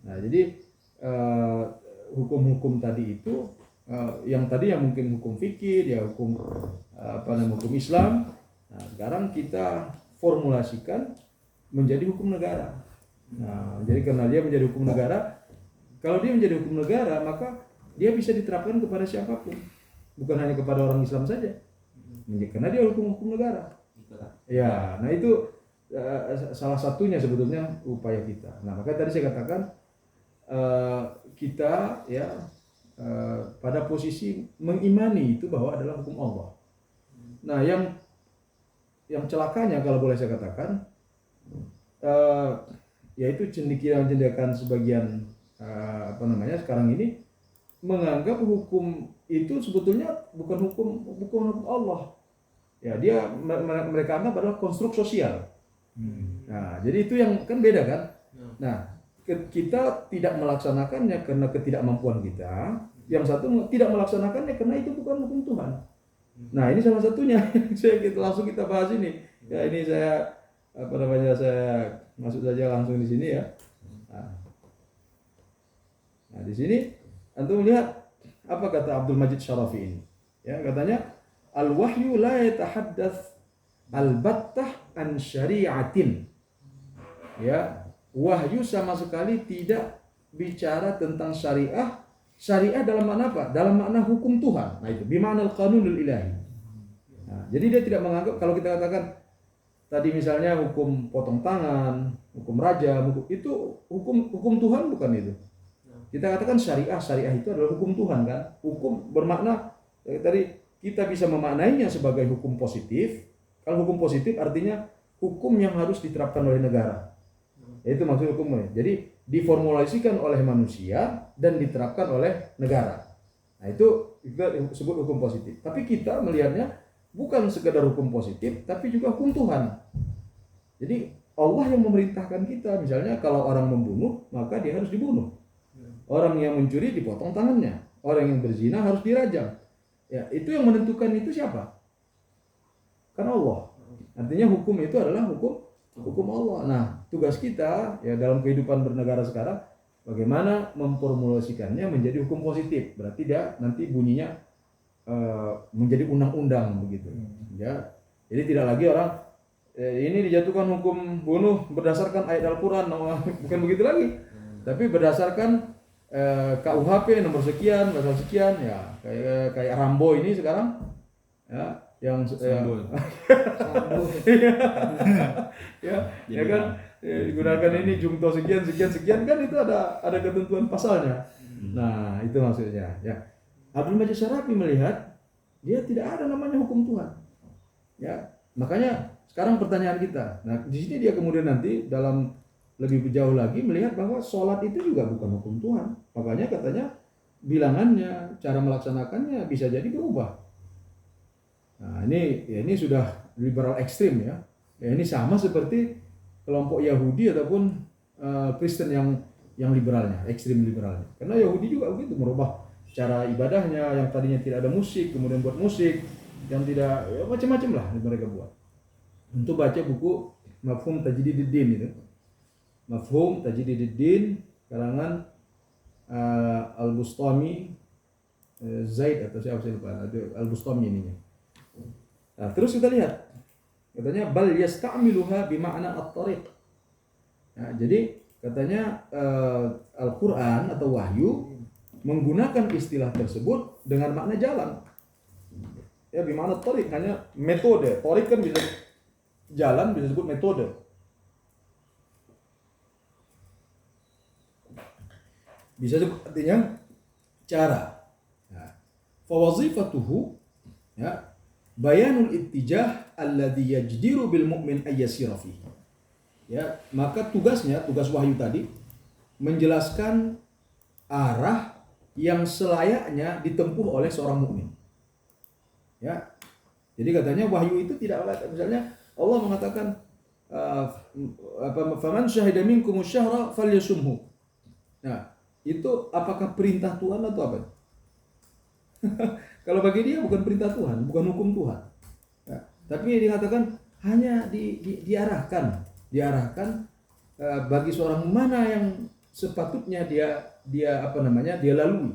Nah, jadi hukum-hukum tadi itu yang tadi yang mungkin hukum fikih, ya hukum hukum Islam. Nah, sekarang kita formulasikan menjadi hukum negara. Nah, jadi karena dia menjadi hukum negara, kalau dia menjadi hukum negara, maka dia bisa diterapkan kepada siapapun, bukan hanya kepada orang Islam saja, karena dia hukum negara. Ya, nah itu salah satunya sebetulnya upaya kita. Nah, maka tadi saya katakan kita ya pada posisi mengimani itu bahwa adalah hukum Allah. Nah, yang celakanya kalau boleh saya katakan, yaitu cendekiawan sebagian sekarang ini menganggap hukum itu sebetulnya bukan hukum Allah. Ya, mereka anggap adalah konstruk sosial. Nah, jadi itu yang kan beda kan. Nah, kita tidak melaksanakannya karena ketidakmampuan kita. Yang satu tidak melaksanakannya karena itu bukan hukum Tuhan. Nah, ini salah satunya. Langsung kita bahas ini. Ya, ini saya saya masuk saja langsung di sini ya. Nah, di sini antum lihat apa kata Abdul Majid Syarafi ini. Ya, katanya al-wahyu la yatahaddats al-battah an syari'atin. Ya, wahyu sama sekali tidak bicara tentang syariah. Syariah dalam makna apa? Dalam makna hukum Tuhan. Nah, itu bima'nal qanunul ilahi. Nah, jadi dia tidak menganggap, kalau kita katakan tadi misalnya hukum potong tangan, hukum rajam, itu hukum Tuhan bukan itu. Kita katakan syariah itu adalah hukum Tuhan kan. Hukum bermakna tadi kita bisa memaknainya sebagai hukum positif. Kalau hukum positif artinya hukum yang harus diterapkan oleh negara. Itu maksud hukumnya. Jadi diformulasikan oleh manusia dan diterapkan oleh negara. Nah, itu kita sebut hukum positif. Tapi kita melihatnya bukan sekedar hukum positif, tapi juga hukum Tuhan. Jadi Allah yang memerintahkan kita. Misalnya kalau orang membunuh, maka dia harus dibunuh. Orang yang mencuri dipotong tangannya. Orang yang berzina harus dirajam. Ya, itu yang menentukan itu siapa? Kan Allah. Artinya hukum itu adalah hukum Allah. Nah, tugas kita ya dalam kehidupan bernegara sekarang bagaimana memformulasikannya menjadi hukum positif. Berarti dia nanti bunyinya menjadi undang-undang begitu. Ya. Jadi tidak lagi orang ini dijatuhkan hukum bunuh berdasarkan ayat Al-Qur'an, bukan begitu lagi. Tapi berdasarkan KUHP nomor sekian, pasal sekian ya, kayak Rambo ini sekarang ya, yang ya kan digunakan ini jungto sekian kan itu ada ketentuan pasalnya. Nah, itu maksudnya ya. Abdul Majid Syarafi melihat dia tidak ada namanya hukum Tuhan. Ya, makanya sekarang pertanyaan kita. Nah, di sini dia kemudian nanti dalam lebih jauh lagi melihat bahwa sholat itu juga bukan hukum Tuhan. Makanya katanya bilangannya, cara melaksanakannya bisa jadi berubah. Nah, ini sudah liberal ekstrim ya. Ya, ini sama seperti kelompok Yahudi ataupun Kristen yang liberalnya, ekstrim liberalnya. Karena Yahudi juga begitu, merubah cara ibadahnya yang tadinya tidak ada musik, kemudian buat musik yang tidak ya, macam-macam lah mereka buat. Untuk baca buku Mafhum Tajdididdin itu. Mafhum Tajdididdin karangan Al-Bustami Zaid atau siapa saya lupa, Al-Bustami ininya. Nah, terus kita lihat katanya bal yasta'miluha bima'na at-tariq. Nah, jadi katanya Al-Qur'an atau wahyu menggunakan istilah tersebut dengan makna jalan. Ya, bima'na at-tariq hanya metode. Tariq kan bisa jalan, bisa disebut metode. Bisa disebut artinya cara. Nah, fa wazifatuhu ya bayanul ittijah alladhi yajdiru bil mu'min ayyasira fihi. Ya, maka tugas wahyu tadi menjelaskan arah yang selayaknya ditempuh oleh seorang mukmin. Ya. Jadi katanya wahyu itu tidak, misalnya Allah mengatakan faman syahida minkum syahra falyasumhu. Nah, itu apakah perintah Tuhan atau apa? Kalau bagi dia bukan perintah Tuhan, bukan hukum Tuhan. Ya, tapi dikatakan hanya diarahkan bagi seorang mana yang sepatutnya dia dia lalui.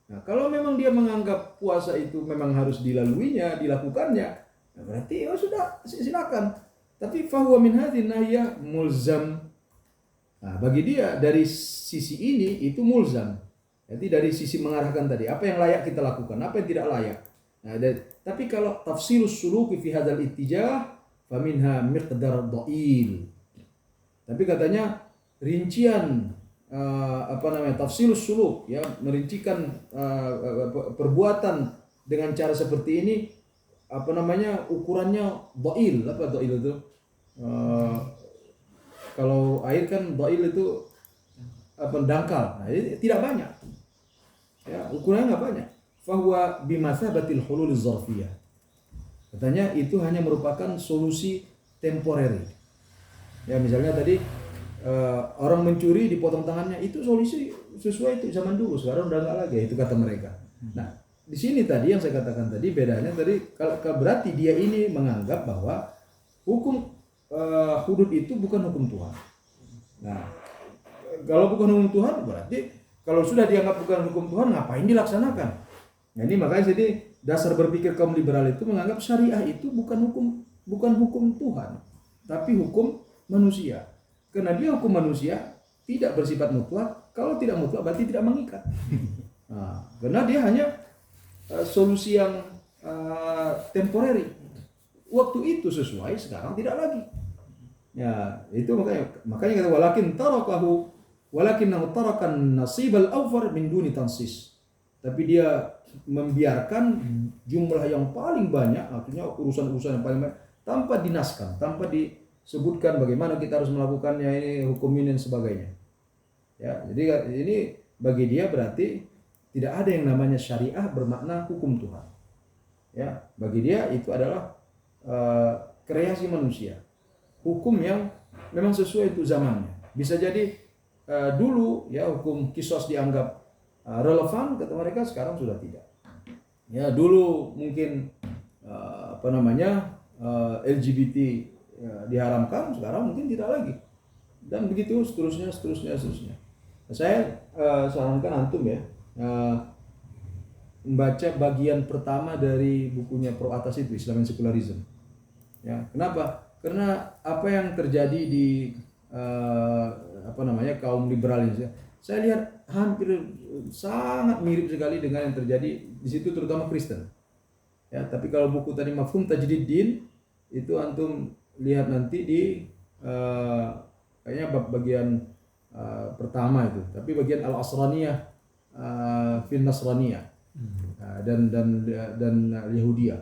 Nah, kalau memang dia menganggap puasa itu memang harus dilaluinya, dilakukannya, nah berarti ya sudah, silakan. Tapi fahuwa min hadhin nahya mulzam. Nah, bagi dia dari sisi ini itu mulzam. Jadi dari sisi mengarahkan tadi, apa yang layak kita lakukan, apa yang tidak layak. Nah, tapi kalau tafsirus suluki fi hadzal ittijah faminha miqdar dhail. Tapi katanya rincian tafsirus suluk, ya, merincikan perbuatan dengan cara seperti ini, ukurannya dhail. Apa dhail itu? Kalau air kan dhail itu dangkal. Nah, ini tidak banyak. Ya, ukurannya nggak banyak. Fahuwa bimathabatil hulul zarfiyah. Katanya itu hanya merupakan solusi temporary. Ya, misalnya tadi orang mencuri dipotong tangannya, itu solusi sesuai itu zaman dulu, sekarang udah nggak lagi, itu kata mereka. Nah, di sini tadi yang saya katakan tadi bedanya tadi, kalau berarti dia ini menganggap bahwa hukum hudud itu bukan hukum Tuhan. Nah, kalau bukan hukum Tuhan berarti kalau sudah dianggap bukan hukum Tuhan, ngapain dilaksanakan? Nah, ini makanya jadi dasar berpikir kaum liberal itu menganggap syariah itu bukan hukum Tuhan, tapi hukum manusia. Karena dia hukum manusia tidak bersifat mutlak. Kalau tidak mutlak berarti tidak mengikat. Nah, karena dia hanya solusi yang temporary. Waktu itu sesuai, sekarang tidak lagi. Ya, itu makanya kata walakinnahu tarakan nasibal awfar min duni tansis. Tapi dia membiarkan jumlah yang paling banyak, artinya urusan-urusan yang paling banyak tanpa dinaskan, tanpa disebutkan bagaimana kita harus melakukannya, ini hukum ini dan sebagainya. Ya, jadi ini bagi dia berarti tidak ada yang namanya syariah bermakna hukum Tuhan. Ya, bagi dia itu adalah kreasi manusia, hukum yang memang sesuai untuk zamannya. Bisa jadi dulu ya hukum kisos dianggap relevan, kata mereka, sekarang sudah tidak. Ya, dulu mungkin LGBT diharamkan, sekarang mungkin tidak lagi. Dan begitu seterusnya. Nah, saya sarankan antum ya membaca bagian pertama dari bukunya Pro Atas itu, Islam and Secularism. Ya, kenapa? Karena apa yang terjadi di kaum liberal ini, saya lihat hampir sangat mirip sekali dengan yang terjadi di situ, terutama Kristen. Ya, tapi kalau buku tadi Mafhum Tajdiddin itu antum lihat nanti di kayaknya bab bagian pertama itu, tapi bagian Al-Asraniyah fil Nasraniyah dan Yahudiyah.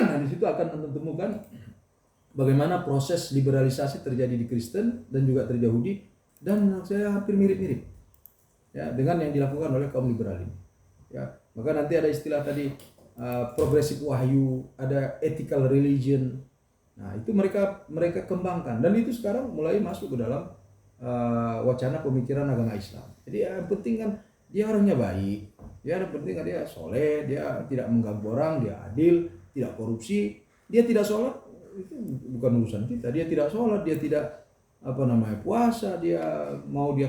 Nah, di situ akan antum temukan bagaimana proses liberalisasi terjadi di Kristen dan juga terjadi Yahudi, dan menurut saya hampir mirip-mirip ya dengan yang dilakukan oleh kaum liberal ini. Ya, maka nanti ada istilah tadi progresif wahyu, ada ethical religion. Nah, itu mereka kembangkan, dan itu sekarang mulai masuk ke dalam wacana pemikiran agama Islam. Jadi yang penting kan dia orangnya baik, dia penting kan dia soleh, dia tidak mengganggu orang, dia adil, tidak korupsi, dia tidak sholat, itu bukan urusan kita. Dia tidak sholat, dia tidak puasa, dia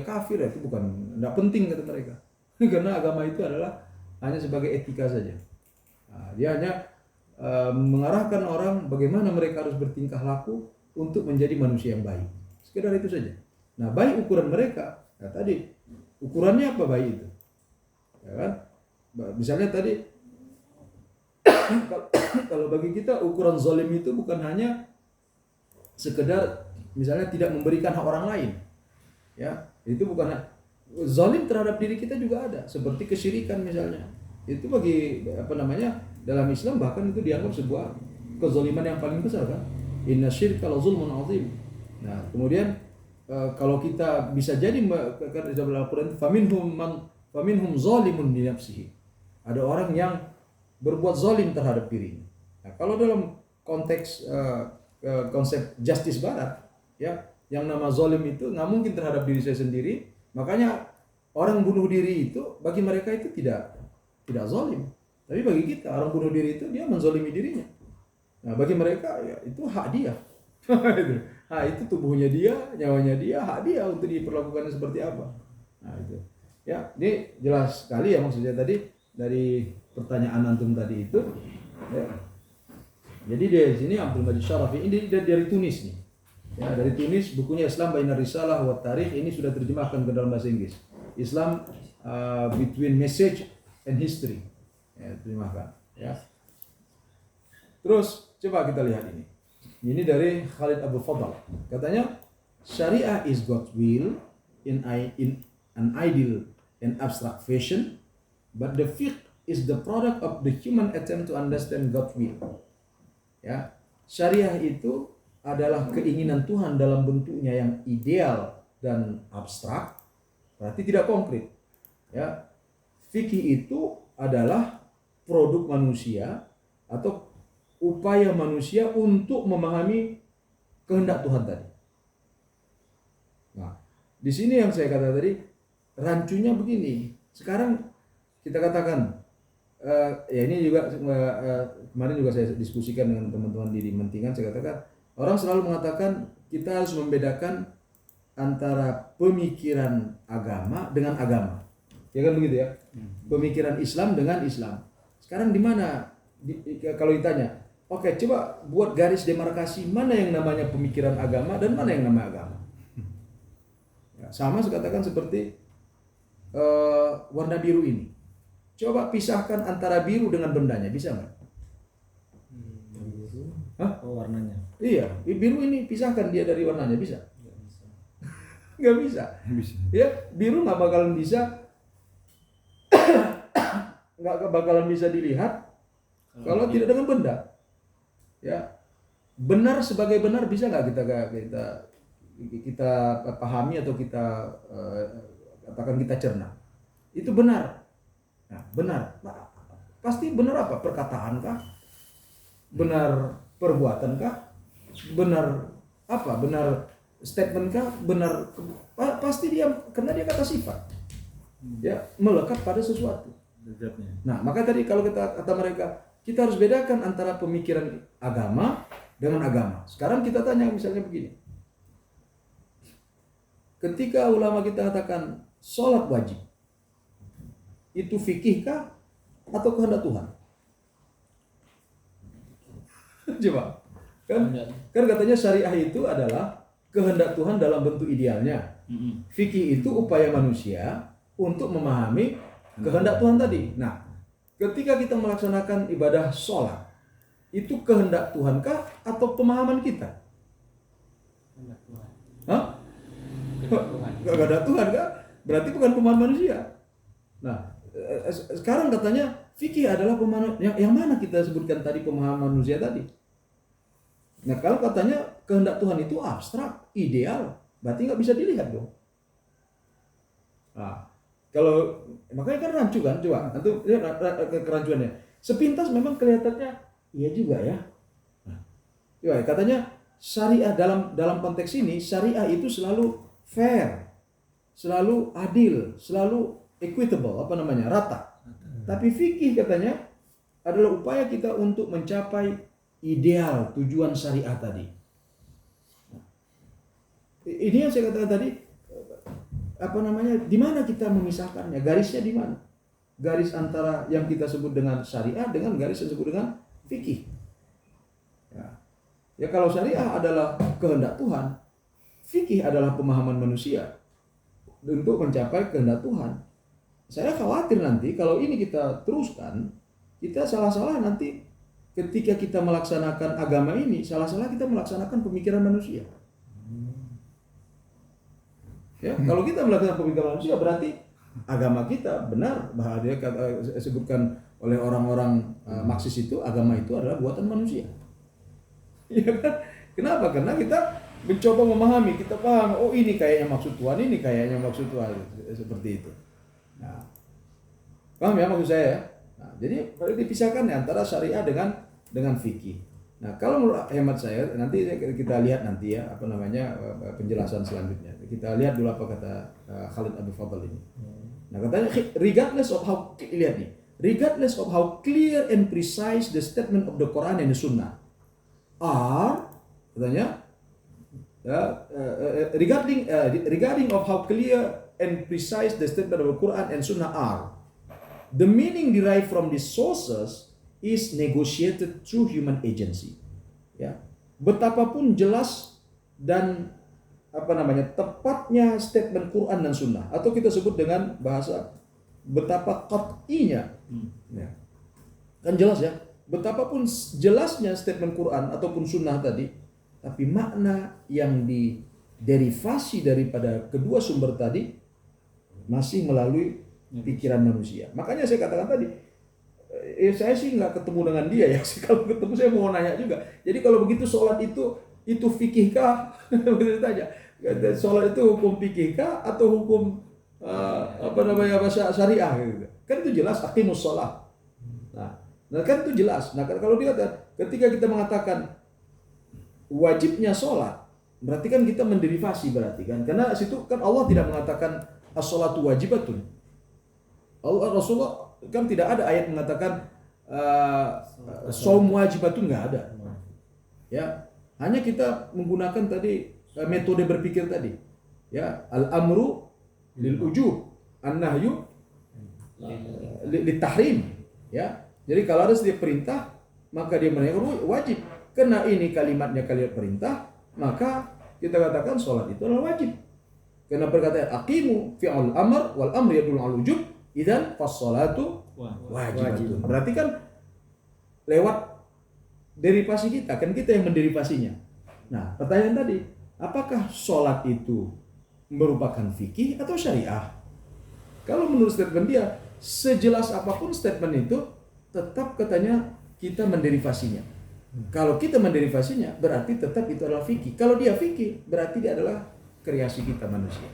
kafir, itu bukan, tidak penting kata mereka. Karena agama itu adalah hanya sebagai etika saja. Nah, dia hanya mengarahkan orang bagaimana mereka harus bertingkah laku untuk menjadi manusia yang baik. Sekedar itu saja. Nah, baik ukuran mereka. Nah, tadi ukurannya apa baik itu? Ya kan? Misalnya tadi kalau bagi kita ukuran zalim itu bukan hanya sekedar misalnya tidak memberikan hak orang lain. Ya, itu bukan zalim terhadap diri kita juga ada, seperti kesyirikan misalnya. Itu bagi dalam Islam bahkan itu dianggap sebuah kezaliman yang paling besar kan. Inna syirka la zulmun azim. Nah, kemudian kalau kita bisa jadi dalam Al-Qur'an faminhum zalimun li nafsihi. Ada orang yang berbuat zalim terhadap dirinya. Nah, kalau dalam konteks konsep justice barat ya, yang nama zalim itu nggak mungkin terhadap diri saya sendiri. Makanya orang bunuh diri itu bagi mereka itu tidak zalim. Tapi bagi kita orang bunuh diri itu dia menzalimi dirinya. Nah, bagi mereka ya itu hak dia. itu tubuhnya dia, nyawanya dia, hak dia untuk diperlakukan seperti apa. Nah itu. Ya, ini jelas sekali ya maksudnya tadi dari pertanyaan antum tadi itu. Ya. Jadi di sini Abdul Majid Syarafi ini dari Tunis nih. Ya, dari Tunis, bukunya Islam Bainar Risalah wa Tarikh ini sudah terjemahkan ke dalam bahasa Inggris. Islam Between Message and History. Ya, terjemahkan. Ya. Terus coba kita lihat ini. Ini dari Khalid Abdul Fadl. Katanya, Syariah is God's will in an ideal and abstract fashion, but the fiqh is the product of the human attempt to understand God's will. Ya, Syariah itu adalah keinginan Tuhan dalam bentuknya yang ideal dan abstrak, berarti tidak konkret. Ya, fikih itu adalah produk manusia atau upaya manusia untuk memahami kehendak Tuhan tadi. Nah, di sini yang saya kata tadi, rancunya begini. Sekarang kita katakan, ya ini juga kemarin juga saya diskusikan dengan teman-teman di Mentingan, saya katakan, orang selalu mengatakan kita harus membedakan antara pemikiran agama dengan agama. Ya kan begitu ya? Pemikiran Islam dengan Islam. Sekarang di mana? Kalau ditanya, oke, coba buat garis demarkasi mana yang namanya pemikiran agama dan mana yang namanya agama. Ya, sama saya katakan seperti warna biru ini. Coba pisahkan antara biru dengan bendanya, bisa nggak? Biru. Hah? Oh, warnanya. Iya, biru ini pisahkan dia dari warnanya, bisa? Nggak bisa. Ya, biru nggak bakalan bisa, nggak bakalan bisa dilihat kalau tidak dengan benda. Ya, benar sebagai benar bisa nggak kita pahami atau kita katakan kita cerna? Itu benar. Nah, benar. Nah, pasti benar apa? Perkataan kah? Benar perbuatan kah? Benar apa? Benar statement kah? Benar pasti dia, karena dia kata sifat. Ya, melekat pada sesuatu. Nah, maka tadi kalau kata mereka, kita harus bedakan antara pemikiran agama dengan agama. Sekarang kita tanya misalnya begini. Ketika ulama kita katakan sholat wajib, itu fikih kah atau kehendak Tuhan? Coba. Kan katanya syariah itu adalah kehendak Tuhan dalam bentuk idealnya. Fikih itu upaya manusia untuk memahami kehendak Tuhan tadi. Nah, ketika kita melaksanakan ibadah sholat, itu kehendak Tuhan kah atau pemahaman kita? Kehendak Tuhan. Hah? Kehendak Tuhan kah? Berarti bukan pemahaman manusia. Nah, sekarang katanya fikih adalah pemahaman yang mana kita sebutkan tadi pemahaman manusia tadi. Nah, kalau katanya kehendak Tuhan itu abstrak, ideal, berarti nggak bisa dilihat dong. Nah, kalau makanya kan rancu kan, coba nanti lihat kerancuannya. Sepintas memang kelihatannya iya juga ya. Nah, coba katanya syariah dalam konteks ini syariah itu selalu fair, selalu adil, selalu equitable, rata. Tapi fikih katanya adalah upaya kita untuk mencapai ideal tujuan syariah tadi. Nah, ini yang saya katakan tadi. Di mana kita memisahkannya? Garisnya di mana? Garis antara yang kita sebut dengan syariah dengan garis yang disebut dengan fikih. Ya, kalau syariah adalah kehendak Tuhan, fikih adalah pemahaman manusia untuk mencapai kehendak Tuhan. Saya khawatir nanti kalau ini kita teruskan, kita salah-salah nanti ketika kita melaksanakan agama ini, salah-salah kita melaksanakan pemikiran manusia. Ya, kalau kita melakukan pemikiran manusia berarti agama kita benar, bahwa dia sebutkan oleh orang-orang Marxis itu agama itu adalah buatan manusia. Ya kan? Kenapa? Karena kita mencoba memahami, kita paham, oh ini kayaknya maksud Tuhan, ini kayaknya maksud Tuhan, seperti itu. Nah, paham ya maksud saya ya? Nah, jadi perlu dipisahkan ya, antara syariah dengan fikih. Nah, kalau menurut hemat saya, nanti kita lihat nanti ya penjelasan selanjutnya. Kita lihat dulu apa kata Khalid Abdul Fadl ini. Nah, katanya regardless of how clear and precise the statement of the Quran and the Sunnah are, katanya regarding of how clear and precise the statement of the Quran and Sunnah are, the meaning derived from these sources is negotiated through human agency. Ya, betapapun jelas dan tepatnya statement Quran dan Sunnah, atau kita sebut dengan bahasa betapa qat'inya, ya, kan jelas ya, betapapun jelasnya statement Quran ataupun Sunnah tadi, tapi makna yang diderivasi daripada kedua sumber tadi masih melalui pikiran manusia. Makanya saya katakan tadi, saya sih nggak ketemu dengan dia ya. Kalau ketemu saya mau nanya juga. Jadi kalau begitu sholat itu fikih kah? Begitu saja. Sholat itu hukum fikih kah atau hukum bahasa syariah gitu. Kan itu jelas aqimus sholat. Nah kan itu jelas. Nah kalau dia ketika kita mengatakan wajibnya sholat, berarti kan kita menderivasi berarti kan. Karena situ kan Allah tidak mengatakan as-sholatu wajibatun. Rasulullah kan tidak ada ayat mengatakan shaum wajibatun, nggak ada. Ya, hanya kita menggunakan tadi metode berpikir tadi. Ya, al-amru lil ujub, an-nahyu lil tahrim. Ya. Jadi kalau ada setiap perintah, maka dia menaikkan wajib. Karena ini kalimatnya kalimat perintah, maka kita katakan sholat itu adalah wajib. Karena perkataan aqimu fi'al amr wal amr yadullu al wujub, idzan fas-sholatu wajibatun. Berarti kan lewat derivasi kita, kan kita yang menderivasinya. Nah, pertanyaan tadi, apakah sholat itu merupakan fikih atau syariah? Kalau menurut statement dia, sejelas apapun statement itu, tetap katanya kita menderivasinya. Kalau kita menderivasinya, berarti tetap itu adalah fikih. Kalau dia fikih, berarti dia adalah kreasi kita manusia.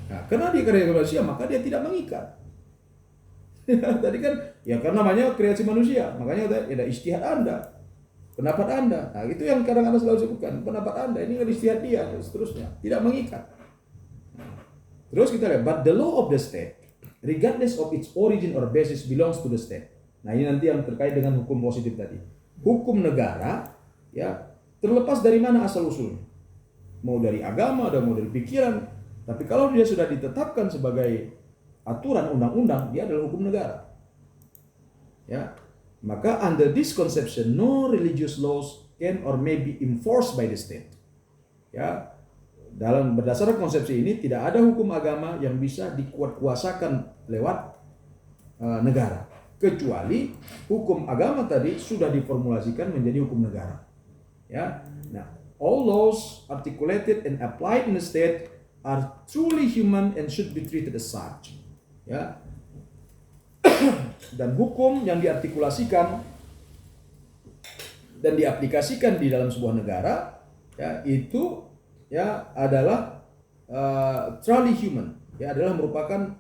Nah, karena dia kreasi manusia, maka dia tidak mengikat. Tadi kan, ya karena namanya kreasi manusia, makanya ada ijtihad Anda, pendapat Anda. Nah, itu yang kadang-kadang selalu sebutkan, pendapat Anda, ini kan ijtihad dia, dan seterusnya, tidak mengikat. Terus kita lihat, but the law of the state, regardless of its origin or basis, belongs to the state. Nah, ini nanti yang terkait dengan hukum positif tadi. Hukum negara, ya, terlepas dari mana asal usulnya. Mau dari agama, atau mau dari pikiran. Tapi kalau dia sudah ditetapkan sebagai aturan undang-undang, dia adalah hukum negara. Ya, maka under this conception, no religious laws can or may be enforced by the state. Ya, dalam berdasarkan konsepsi ini tidak ada hukum agama yang bisa dikuatkuasakan lewat negara, kecuali hukum agama tadi sudah diformulasikan menjadi hukum negara. Ya, nah, all laws articulated and applied in the state are truly human and should be treated as such. Ya, dan hukum yang diartikulasikan dan diaplikasikan di dalam sebuah negara, ya, itu ya adalah truly human, ya, adalah merupakan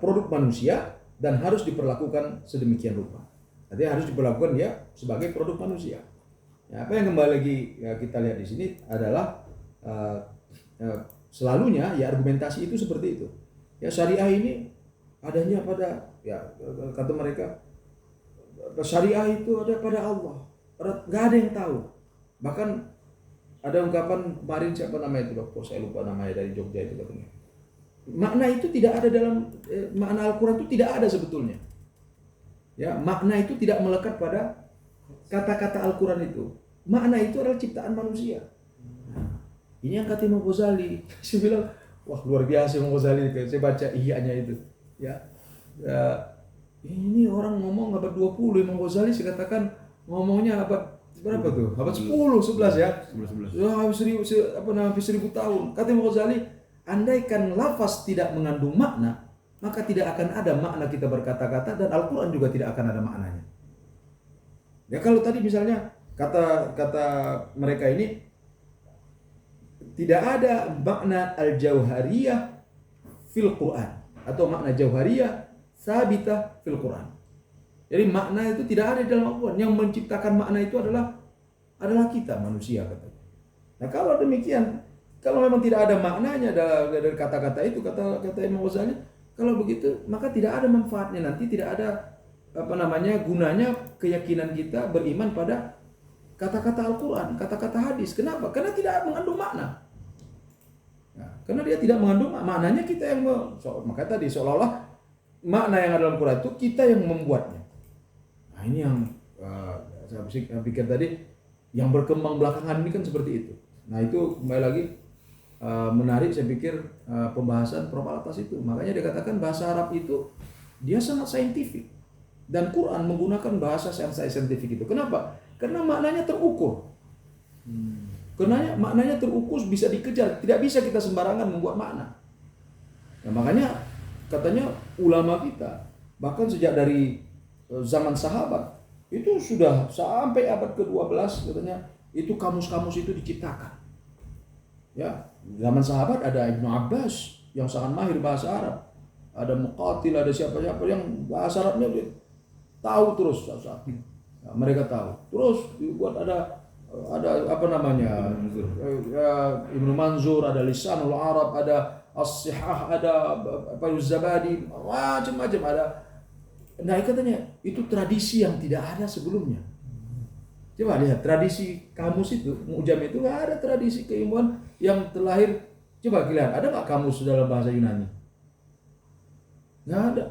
produk manusia dan harus diperlakukan sedemikian rupa. Jadi harus diperlakukan ya sebagai produk manusia. Ya, apa yang kembali lagi ya, kita lihat di sini adalah selalunya ya argumentasi itu seperti itu. Ya, syariah ini adanya pada, ya kata mereka, syariah itu ada pada Allah. Nggak ada yang tahu. Bahkan ada ungkapan kemarin, siapa namanya itu dokter, saya lupa namanya, dari Jogja itu katanya. Makna itu tidak ada dalam makna Al-Quran itu tidak ada sebetulnya. Ya, makna itu tidak melekat pada kata-kata Al-Quran itu. Makna itu adalah ciptaan manusia. Ini yang kata Imam Ghazali. Saya bilang, wah luar biasa Imam Ghazali. Saya baca Ihya-nya itu. Ya, ini orang ngomong abad 20, Imam Ghazali saya katakan ngomongnya abad berapa tuh? Abad 10, 11 ya. 11. Habis 1000 tahun. Kata Imam Ghazali, andaikan lafaz tidak mengandung makna, maka tidak akan ada makna kita berkata-kata, dan Al-Quran juga tidak akan ada maknanya. Ya, kalau tadi misalnya kata mereka ini tidak ada makna al-jauhariyah fil Quran, atau makna jauhariyah sabitah fil Quran. Jadi makna itu tidak ada di dalam Al-Quran. Yang menciptakan makna itu adalah kita manusia, katanya. Nah, kalau demikian, kalau memang tidak ada maknanya dari kata-kata itu, kata Imam Ghazali, kalau begitu maka tidak ada manfaatnya, nanti tidak ada gunanya keyakinan kita beriman pada kata-kata Al-Quran, kata-kata hadis. Kenapa? Karena tidak mengandung makna. Nah, karena dia tidak mengandung maknanya, kita yang maka tadi seolah-olah makna yang ada dalam Quran itu kita yang membuatnya. Nah ini yang saya pikir tadi yang berkembang belakangan ini kan seperti itu. Nah itu kembali lagi menarik saya pikir pembahasan Prof. Al-Atas itu. Makanya dikatakan bahasa Arab itu dia sangat saintifik dan Quran menggunakan bahasa yang saintifik itu. Kenapa? Karena maknanya terukur. Karena maknanya terukur, bisa dikejar. Tidak bisa kita sembarangan membuat makna. Nah, makanya katanya ulama kita bahkan sejak dari zaman sahabat itu sudah sampai abad ke-12 katanya itu kamus-kamus itu diciptakan. Ya, zaman sahabat ada Ibnu Abbas yang sangat mahir bahasa Arab. Ada Muqatil, ada siapa-siapa yang bahasa Arabnya dia tahu terus satu-satu. Ya, mereka tahu. Terus dibuat ada apa namanya? Ibnu Manzur, ada Lisanul Arab, ada As-Sihah, ada Zabadi, macam-macam ada. Nah, katanya itu tradisi yang tidak ada sebelumnya. Coba lihat tradisi kamus itu, Mu'jam itu nggak ada tradisi keilmuan yang terlahir. Coba lihat, ada nggak kamus dalam bahasa Yunani? Nggak ada.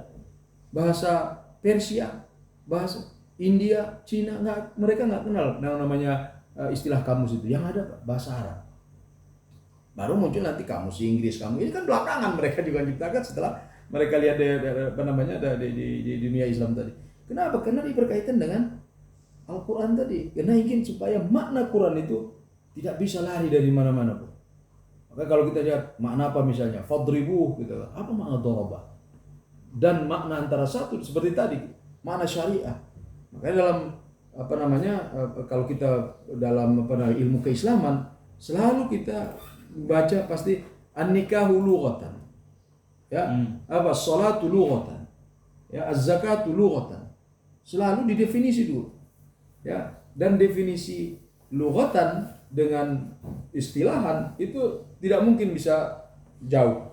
Bahasa Persia, bahasa India, Cina, mereka nggak kenal namanya istilah kamus itu. Yang ada bahasa Arab. Baru muncul nanti kamus Inggris, kamus ini kan belakangan mereka juga ciptakan setelah mereka lihat di dunia Islam tadi. Kenapa? Karena ini berkaitan dengan Al-Quran tadi. Karena ingin supaya makna Quran itu tidak bisa lari dari mana-mana pun. Maka kalau kita lihat makna apa misalnya, fadribuh gitu. Apa makna daraba? Dan makna antara satu seperti tadi, makna syariah. Makanya dalam kalau kita dalam ilmu keislaman selalu kita baca pasti an-nikahu lughatan. Ya, salatu lughatan. Ya, az-zakatu lughatan. Selalu didefinisi dulu. Ya, dan definisi lughatan dengan istilahan itu tidak mungkin bisa jauh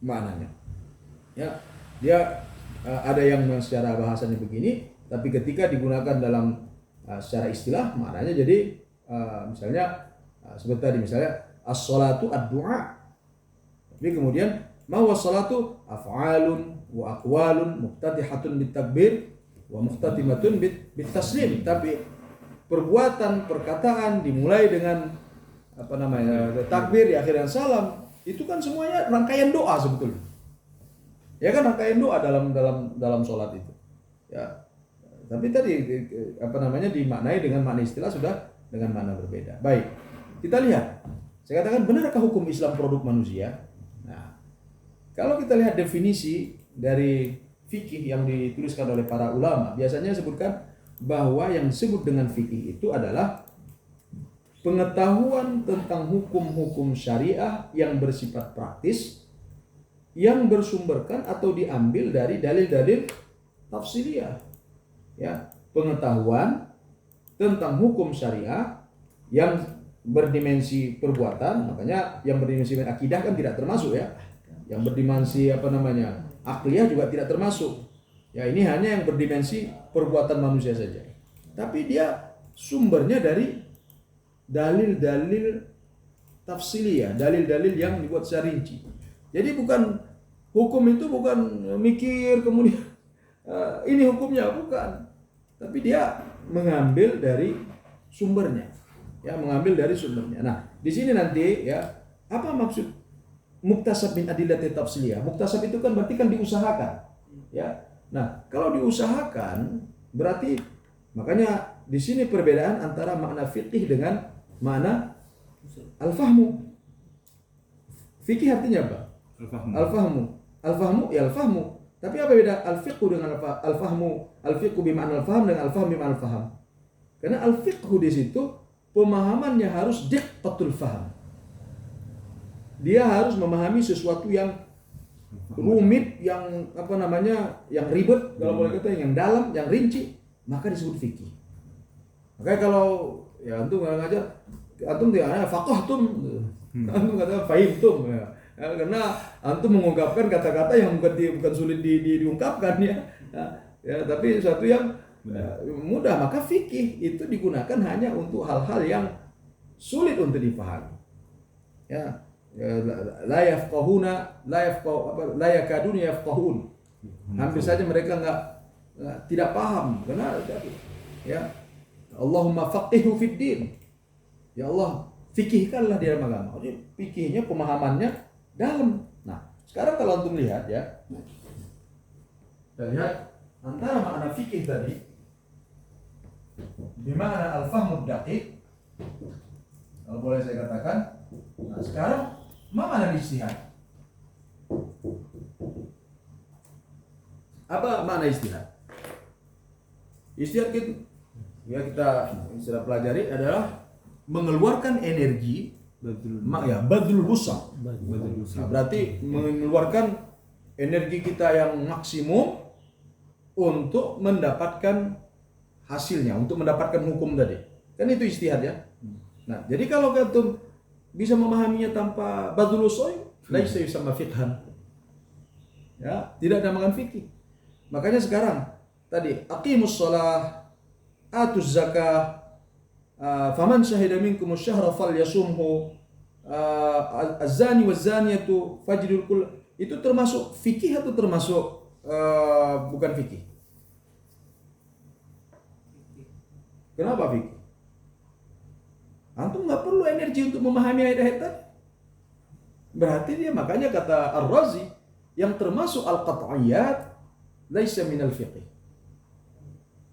maknanya. Ya, dia ada yang secara bahasanya begini, tapi ketika digunakan dalam secara istilah maknanya jadi misalnya seperti tadi misalnya as-salatu ad-du'a. Tapi kemudian ma huwa salatu af'alun wa aqwalun muftatihatun bitakbir wa muhtatimatun bitaslim. Tapi perbuatan, perkataan dimulai dengan takbir, di akhirnya salam. Itu kan semuanya rangkaian doa sebetulnya. Ya kan rangkaian doa dalam sholat itu. Ya. Tapi tadi dimaknai dengan makna istilah sudah dengan makna berbeda. Baik. Kita lihat. Saya katakan, benarkah hukum Islam produk manusia? Nah, kalau kita lihat definisi dari fikih yang dituliskan oleh para ulama, biasanya sebutkan bahwa yang disebut dengan fikih itu adalah pengetahuan tentang hukum-hukum syariah yang bersifat praktis, yang bersumberkan atau diambil dari dalil-dalil tafsiriyah. Ya, pengetahuan tentang hukum syariah yang berdimensi perbuatan, makanya yang berdimensi akidah kan tidak termasuk ya. Yang berdimensi akliyah juga tidak termasuk. Ya, ini hanya yang berdimensi perbuatan manusia saja. Tapi dia sumbernya dari dalil-dalil tafsiliyah, dalil-dalil yang dibuat secara rinci. Jadi hukum itu bukan mikir kemudian ini hukumnya, bukan. Tapi dia mengambil dari sumbernya. Ya, mengambil dari sumbernya. Nah, di sini nanti ya, apa maksud muktasab min adillati tafsiliyah? Muktasab itu kan berarti kan diusahakan. Ya. Nah, kalau diusahakan berarti makanya di sini perbedaan antara makna fikih dengan makna al-fahmu. Fikih artinya apa? Al-fahmu ya al-fahmu. Tapi apa beda al-fiqhu dengan al-fahmu? Al-fiqhu bima'na al-fahm dengan al-fahm bima'na al-faham. Karena al-fiqhu di situ pemahamannya harus diqqatul faham. Dia harus memahami sesuatu yang rumit, yang yang ribet, kalau boleh kata, yang dalam, yang rinci, maka disebut fikih. Makanya kalau ya antum ngajar, antum tidak faqahtum, antum kata fahimtum ya. Karena antum mengungkapkan kata-kata yang bukan sulit diungkapkan ya. Ya, tapi sesuatu yang mudah. Maka fikih itu digunakan hanya untuk hal-hal yang sulit untuk dipahami. Ya, la yafqahuna, la yakaduna yafqahun. Hampir saja mereka tidak paham karena ya Allahumma faqihhu fid din. Ya Allah, fikihkanlah di dalam agama. Jadi fikihnya, pemahamannya dalam. Nah, sekarang kalau antum lihat ya, kita lihat antara makna fikih tadi di mana al-fahmud daqiq, kalau boleh saya katakan. Nah, sekarang mana ijtihad? Apa makna ijtihad? Ijtihad kita sudah pelajari adalah mengeluarkan energi, badlul wus'a. Nah, berarti mengeluarkan energi kita yang maksimum untuk mendapatkan hasilnya, untuk mendapatkan hukum tadi. Kan itu ijtihad ya. Nah, jadi kalau antum bisa memahaminya tanpa badlul wus'a, laisa yusamma fiqhan. Ya, tidak dinamakan fikih. Makanya sekarang tadi aqimus shalah, atuz zakah, faman syahida minkum asy-syahra falyasumhu, az-zani waz-zaniyatu fajridul kull, itu termasuk fikih atau termasuk bukan fikih? Kenapa fikih? Antum nggak perlu energi untuk memahami ayat-ayat tadi. Berarti dia, makanya kata Ar-Razi, yang termasuk al-qat'iyat laisa minal fiqh.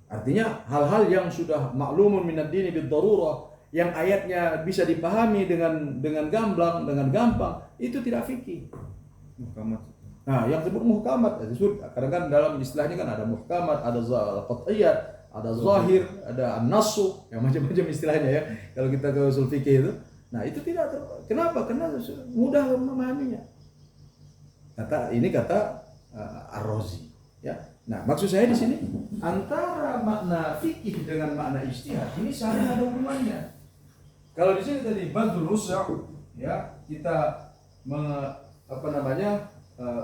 Artinya hal-hal yang sudah maklumun minad dini bid-darurah, yang ayatnya bisa dipahami dengan gamblang, dengan gampang, itu tidak fikih. Muhkamat. Nah, yang disebut muhkamat, kadang-kadang dalam istilahnya kan ada muhkamat, ada qat'iyat, ada zahir, ada an-nassu, yang macam-macam istilahnya ya. Kalau kita ke usul fikih itu, nah itu tidak kenapa? Karena mudah memahaminya. Kata Ar-Razi. Ya. Nah, maksud saya di sini antara makna fikih dengan makna ijtihad ini saling ada hubungannya. Kalau di sini tadi badlul wus'a, ya, kita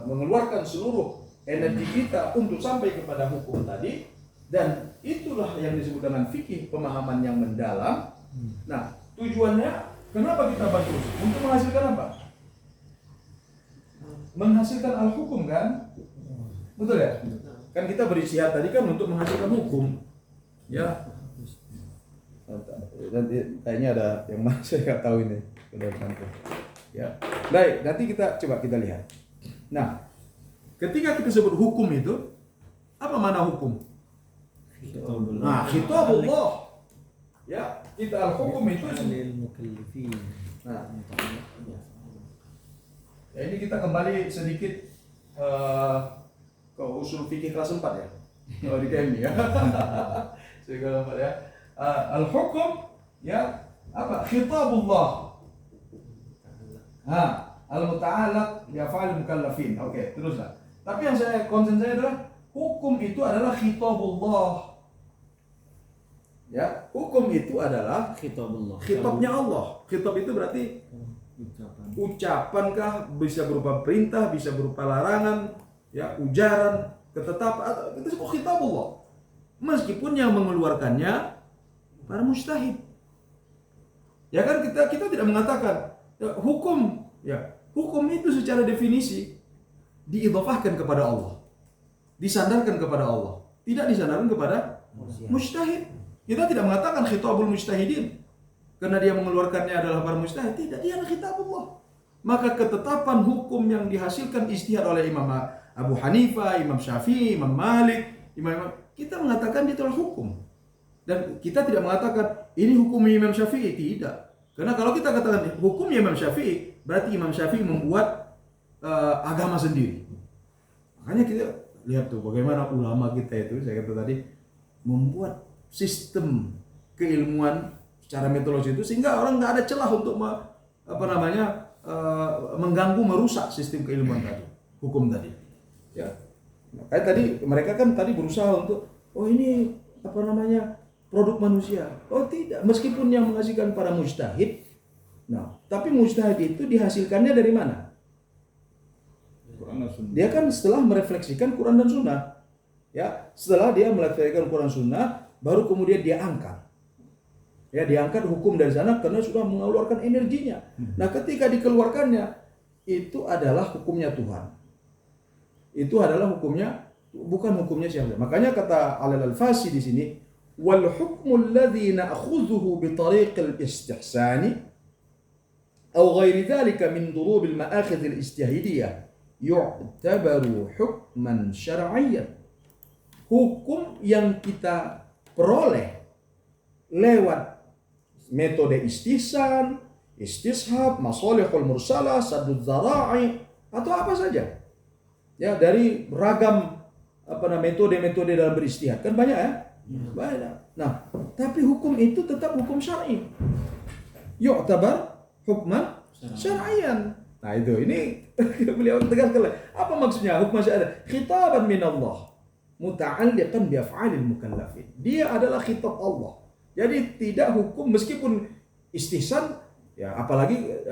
mengeluarkan seluruh energi kita untuk sampai kepada hukum tadi, dan itulah yang disebut dengan fikih, pemahaman yang mendalam. Nah, tujuannya kenapa kita badlul wus'a? Untuk menghasilkan apa? Menghasilkan al-hukum kan? Betul ya? Kan kita berijtihad tadi kan untuk menghasilkan hukum. Ya. Nanti kayaknya ada yang mana saya nggak tahu ini. Ya. Baik, nanti coba kita lihat. Nah, ketika kita sebut hukum itu, apa makna hukum? Nah, khitabullah. Ya, kita al-hukum itu nah, ya, ini kita kembali sedikit ke usul fikih kelas 4 ya. Oh, di KMI ya. Kelas 4 ya. Al-hukum ya apa? Khitabullah. Al-muta'allaq bi af'al mukallafin. Oke, teruslah. Tapi yang saya konsen saya adalah hukum itu adalah khitabullah. Ya, hukum itu adalah Khitabullah. khitabnya Allah. Khitab itu berarti ucapankah, bisa berupa perintah, bisa berupa larangan, ya, ujaran, ketetapan, itu semua khitabullah. Meskipun yang mengeluarkannya para mujtahid. Ya kan, kita tidak mengatakan ya, hukum itu secara definisi diidhafahkan kepada Allah, disandarkan kepada Allah, tidak disandarkan kepada mujtahid. Kita tidak mengatakan khitabul mujtahidin karena dia mengeluarkannya adalah para mujtahid, tidak, dia adalah khitabullah. Maka ketetapan hukum yang dihasilkan ijtihad oleh Imam Abu Hanifah, Imam Syafi'i, Imam Malik, kita mengatakan itu adalah hukum. Dan kita tidak mengatakan ini hukum Imam Syafi'i, tidak. Karena kalau kita katakan hukum Imam Syafi'i, berarti Imam Syafi'i membuat agama sendiri. Makanya kita lihat tuh bagaimana ulama kita itu, saya kata tadi, membuat sistem keilmuan secara metodologi itu sehingga orang nggak ada celah untuk mengganggu, merusak sistem keilmuan tadi, hukum tadi. Ya, makanya tadi mereka kan tadi berusaha untuk ini produk manusia. Oh tidak, meskipun yang menghasilkan para mujtahid. Nah, tapi mujtahid itu dihasilkannya dari mana? Dia kan setelah merefleksikan Quran dan Sunnah. Ya, setelah dia melaksanakan Quran Sunnah, baru kemudian dia angkat. Ya, diangkat hukum dari sana karena sudah mengeluarkan energinya. Nah, ketika dikeluarkannya, itu adalah hukumnya Tuhan. Itu adalah hukumnya, bukan hukumnya siapa. Makanya kata Al-Fasi di sini, wal hukmul ladzi na'khudhuhu bi tariqil istihsani aw ghairi dzalika min durubil ma'akhidh al-ijtihadiyah yu'tabaru hukman syar'iyyan. Hukum yang kita peroleh lewat metode istihsan, istishab, masalihul mursalah, saddud dzara'i, atau apa saja. Ya, dari beragam metode-metode dalam beristihad. Kan banyak ya? Banyak. Nah, tapi hukum itu tetap hukum syar'i. Yu'tabar hukman syar'iyyan. Nah, itu ini beliau tegaskan. Apa maksudnya hukman syar'i? Khitaban min Allah muta'alliqan bi af'alil mukallafin. Dia adalah khitab Allah. Jadi tidak hukum meskipun istihsan, ya apalagi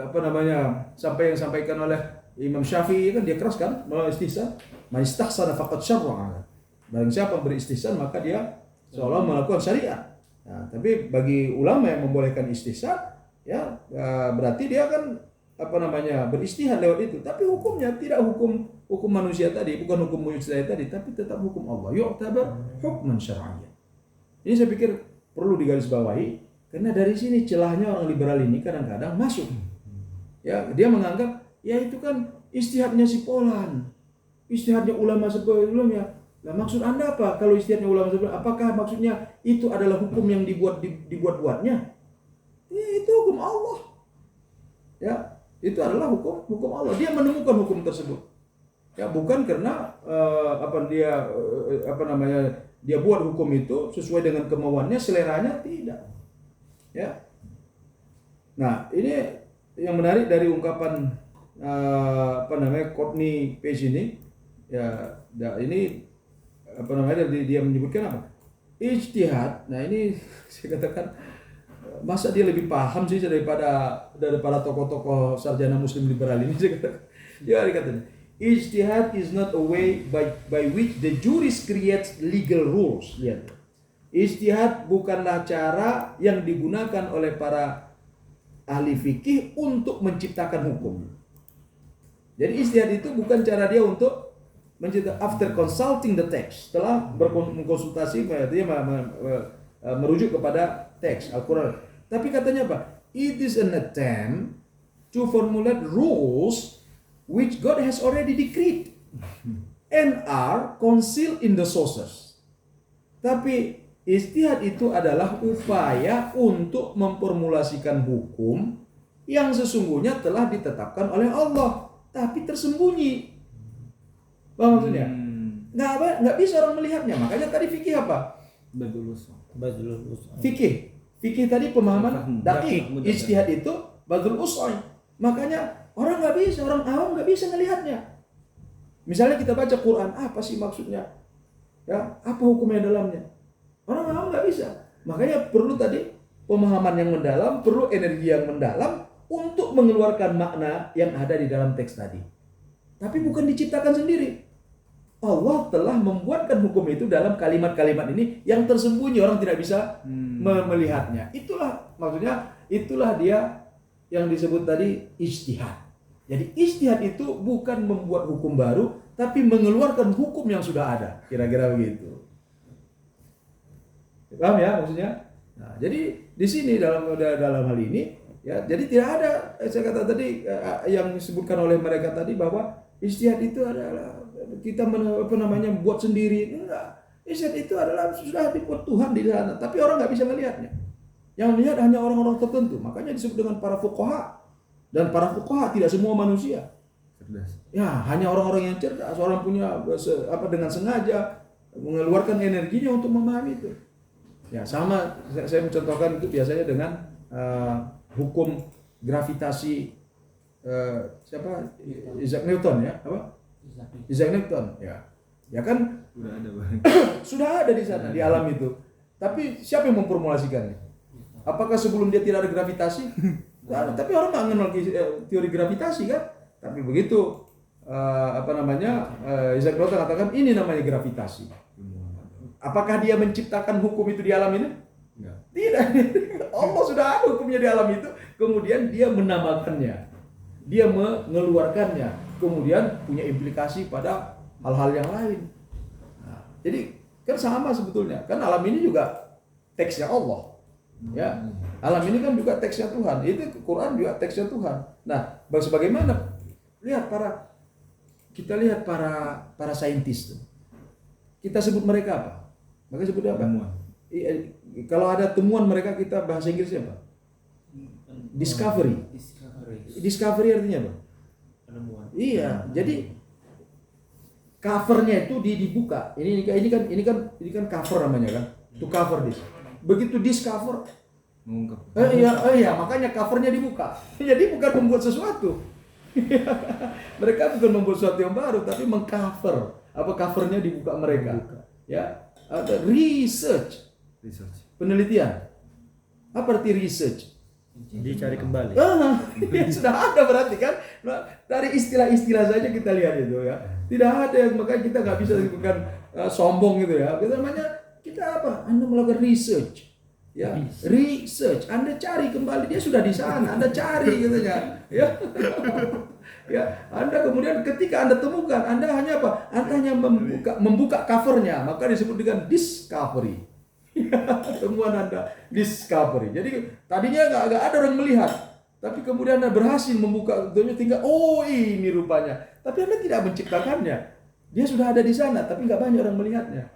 sampai yang sampaikan oleh Imam Syafi'i kan dia keras kan istihsan, man istahsana faqad syarra'a. Barang siapa beristihsan maka dia seolah melakukan syariat. Nah, tapi bagi ulama yang membolehkan istihsan, ya berarti dia kan beristihad lewat itu. Tapi hukumnya tidak hukum manusia tadi, bukan hukum mujtahid tadi, tapi tetap hukum Allah. Yu'tabar hukman syar'iyyan. Ini saya pikir perlu digarisbawahi karena dari sini celahnya orang liberal ini kadang-kadang masuk. Ya, dia menganggap ya itu kan istihadnya si Polan, istihadnya ulama sebelumnya. Nah, maksud Anda apa kalau istihadnya ulama sebelumnya? Apakah maksudnya itu adalah hukum yang dibuat-buatnya? Ya, itu hukum Allah. Ya, itu adalah hukum Allah. Dia menemukan hukum tersebut. Ya, bukan karena dia buat hukum itu sesuai dengan kemauannya, seleranya, tidak. Ya. Nah, ini yang menarik dari ungkapan Courtney Page ini, ya ini dia menyebutkan apa? Ijtihad. Nah, ini saya katakan masa dia lebih paham sih daripada tokoh-tokoh sarjana muslim liberal ini. Saya katakan, dia katanya, ijtihad is not a way by which the jurist creates legal rules. Lihat. Ijtihad bukanlah cara yang digunakan oleh para ahli fikih untuk menciptakan hukum. Jadi ijtihad itu bukan cara dia untuk menciptakan after consulting the text. Setelah berkonsultasi, dia merujuk kepada teks Al-Quran. Tapi katanya apa? It is an attempt to formulate rules which God has already decreed and are concealed in the sources. Tapi ijtihad itu adalah upaya untuk memformulasikan hukum yang sesungguhnya telah ditetapkan oleh Allah, tapi tersembunyi. Apa maksudnya? Nggak bisa orang melihatnya. Makanya tadi fikih apa? Badlul usai. Fikih tadi pemahaman dakik. Ijtihad itu badlul usai. Makanya orang awam nggak bisa melihatnya. Misalnya kita baca Quran, apa sih maksudnya? Ya, apa hukumnya dalamnya? Orang awam nggak bisa. Makanya perlu tadi pemahaman yang mendalam, perlu energi yang mendalam untuk mengeluarkan makna yang ada di dalam teks tadi. Tapi bukan diciptakan sendiri. Allah telah membuatkan hukum itu dalam kalimat-kalimat ini yang tersembunyi, orang tidak bisa melihatnya. Itulah maksudnya, itulah dia yang disebut tadi ijtihad. Jadi ijtihad itu bukan membuat hukum baru, tapi mengeluarkan hukum yang sudah ada. Kira-kira begitu. Paham ya maksudnya? Nah, jadi di sini dalam hal ini, ya, jadi tidak ada, saya kata tadi yang disebutkan oleh mereka tadi bahwa ijtihad itu adalah kita buat sendiri. Enggak. Ijtihad itu adalah sudah dibuat Tuhan di sana, tapi orang nggak bisa melihatnya. Yang melihat hanya orang-orang tertentu. Makanya disebut dengan para fuqaha. Dan para fuqaha tidak semua manusia. Cerdas. Ya, hanya orang-orang yang cerdas, orang punya dengan sengaja mengeluarkan energinya untuk memahami itu. Ya, sama saya mencontohkan itu biasanya dengan hukum gravitasi Isaac Newton, ya, apa? Isaac Newton, ya. Ya kan sudah ada di sana di alam itu. Tapi siapa yang memformulasikannya? Apakah sebelum dia tidak ada gravitasi? Nah, tapi orang nggak mengenal teori gravitasi kan? Tapi begitu Isaac Newton katakan ini namanya gravitasi. Apakah dia menciptakan hukum itu di alam ini? Enggak. Tidak. Allah sudah ada hukumnya di alam itu, kemudian dia menambahkannya, dia mengeluarkannya, kemudian punya implikasi pada hal-hal yang lain. Nah, jadi kan sama sebetulnya, kan alam ini juga teksnya Allah, ya. Alam ini kan juga teksnya Tuhan, itu Quran juga teksnya Tuhan. Nah, bagaimana? Kita lihat para saintis tuh. Kita sebut mereka apa? Mereka sebut apa? Temuan. Kalau ada temuan mereka, kita bahasa Inggrisnya apa? Discovery. Discovery artinya apa? Penemuan. Iya, jadi covernya itu dibuka. Ini kan cover namanya kan? To cover this. Begitu discover, Mengungkap. iya, makanya covernya dibuka. Jadi bukan membuat sesuatu. Mereka bukan membuat sesuatu yang baru, tapi mengcover. Apa covernya dibuka mereka? Ya, ada research, penelitian. Apa arti research? Dicari kembali. Ya sudah ada berarti kan. Nah, dari istilah-istilah saja kita lihat itu ya. Tidak ada yang, makanya kita nggak bisa bukan sombong gitu ya. Kita namanya, kita apa? Anda melakukan research. Ya, research. Anda cari kembali, dia sudah di sana. Anda cari gitu ya. Ya, Anda kemudian ketika Anda temukan, Anda hanya apa? Anda hanya membuka covernya, maka disebut dengan discovery. Temuan Anda discovery. Jadi tadinya nggak ada orang melihat, tapi kemudian Anda berhasil membuka, tinggal oh ini rupanya. Tapi Anda tidak menciptakannya, dia sudah ada di sana, tapi nggak banyak orang melihatnya.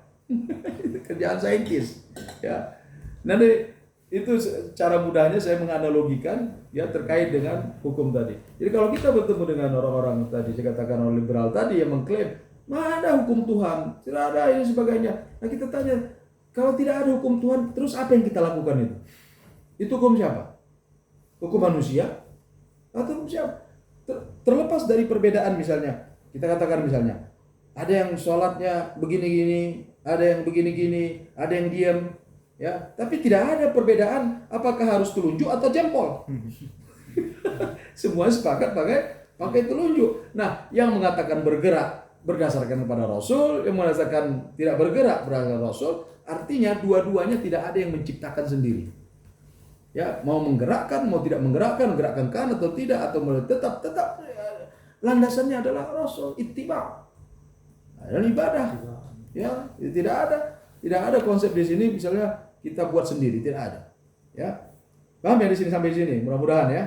Itu kerjaan saintis. Ya, nanti itu cara mudahnya saya menganalogikan ya terkait dengan hukum tadi. Jadi kalau kita bertemu dengan orang-orang tadi, saya katakan orang liberal tadi yang mengklaim mana ada hukum Tuhan, tidak ada ini sebagainya. Nah kita tanya, kalau tidak ada hukum Tuhan, terus apa yang kita lakukan itu? Itu hukum siapa? Hukum manusia? Atau hukum siapa? Terlepas dari perbedaan misalnya, kita katakan misalnya, ada yang sholatnya begini-gini, ada yang begini-gini, ada yang diam, ya. Tapi tidak ada perbedaan apakah harus telunjuk atau jempol. Semua sepakat pakai telunjuk. Nah, yang mengatakan bergerak berdasarkan kepada Rasul, yang mengatakan tidak bergerak berdasarkan Rasul, artinya dua-duanya tidak ada yang menciptakan sendiri. Ya, mau menggerakkan, mau tidak menggerakkan, gerakkan kan atau tidak, atau tetap landasannya adalah Rasul, ittiba. Adalah ibadah. Ya, tidak ada konsep di sini misalnya kita buat sendiri, tidak ada. Ya. Paham ya di sini sampai di sini? Mudah-mudahan ya.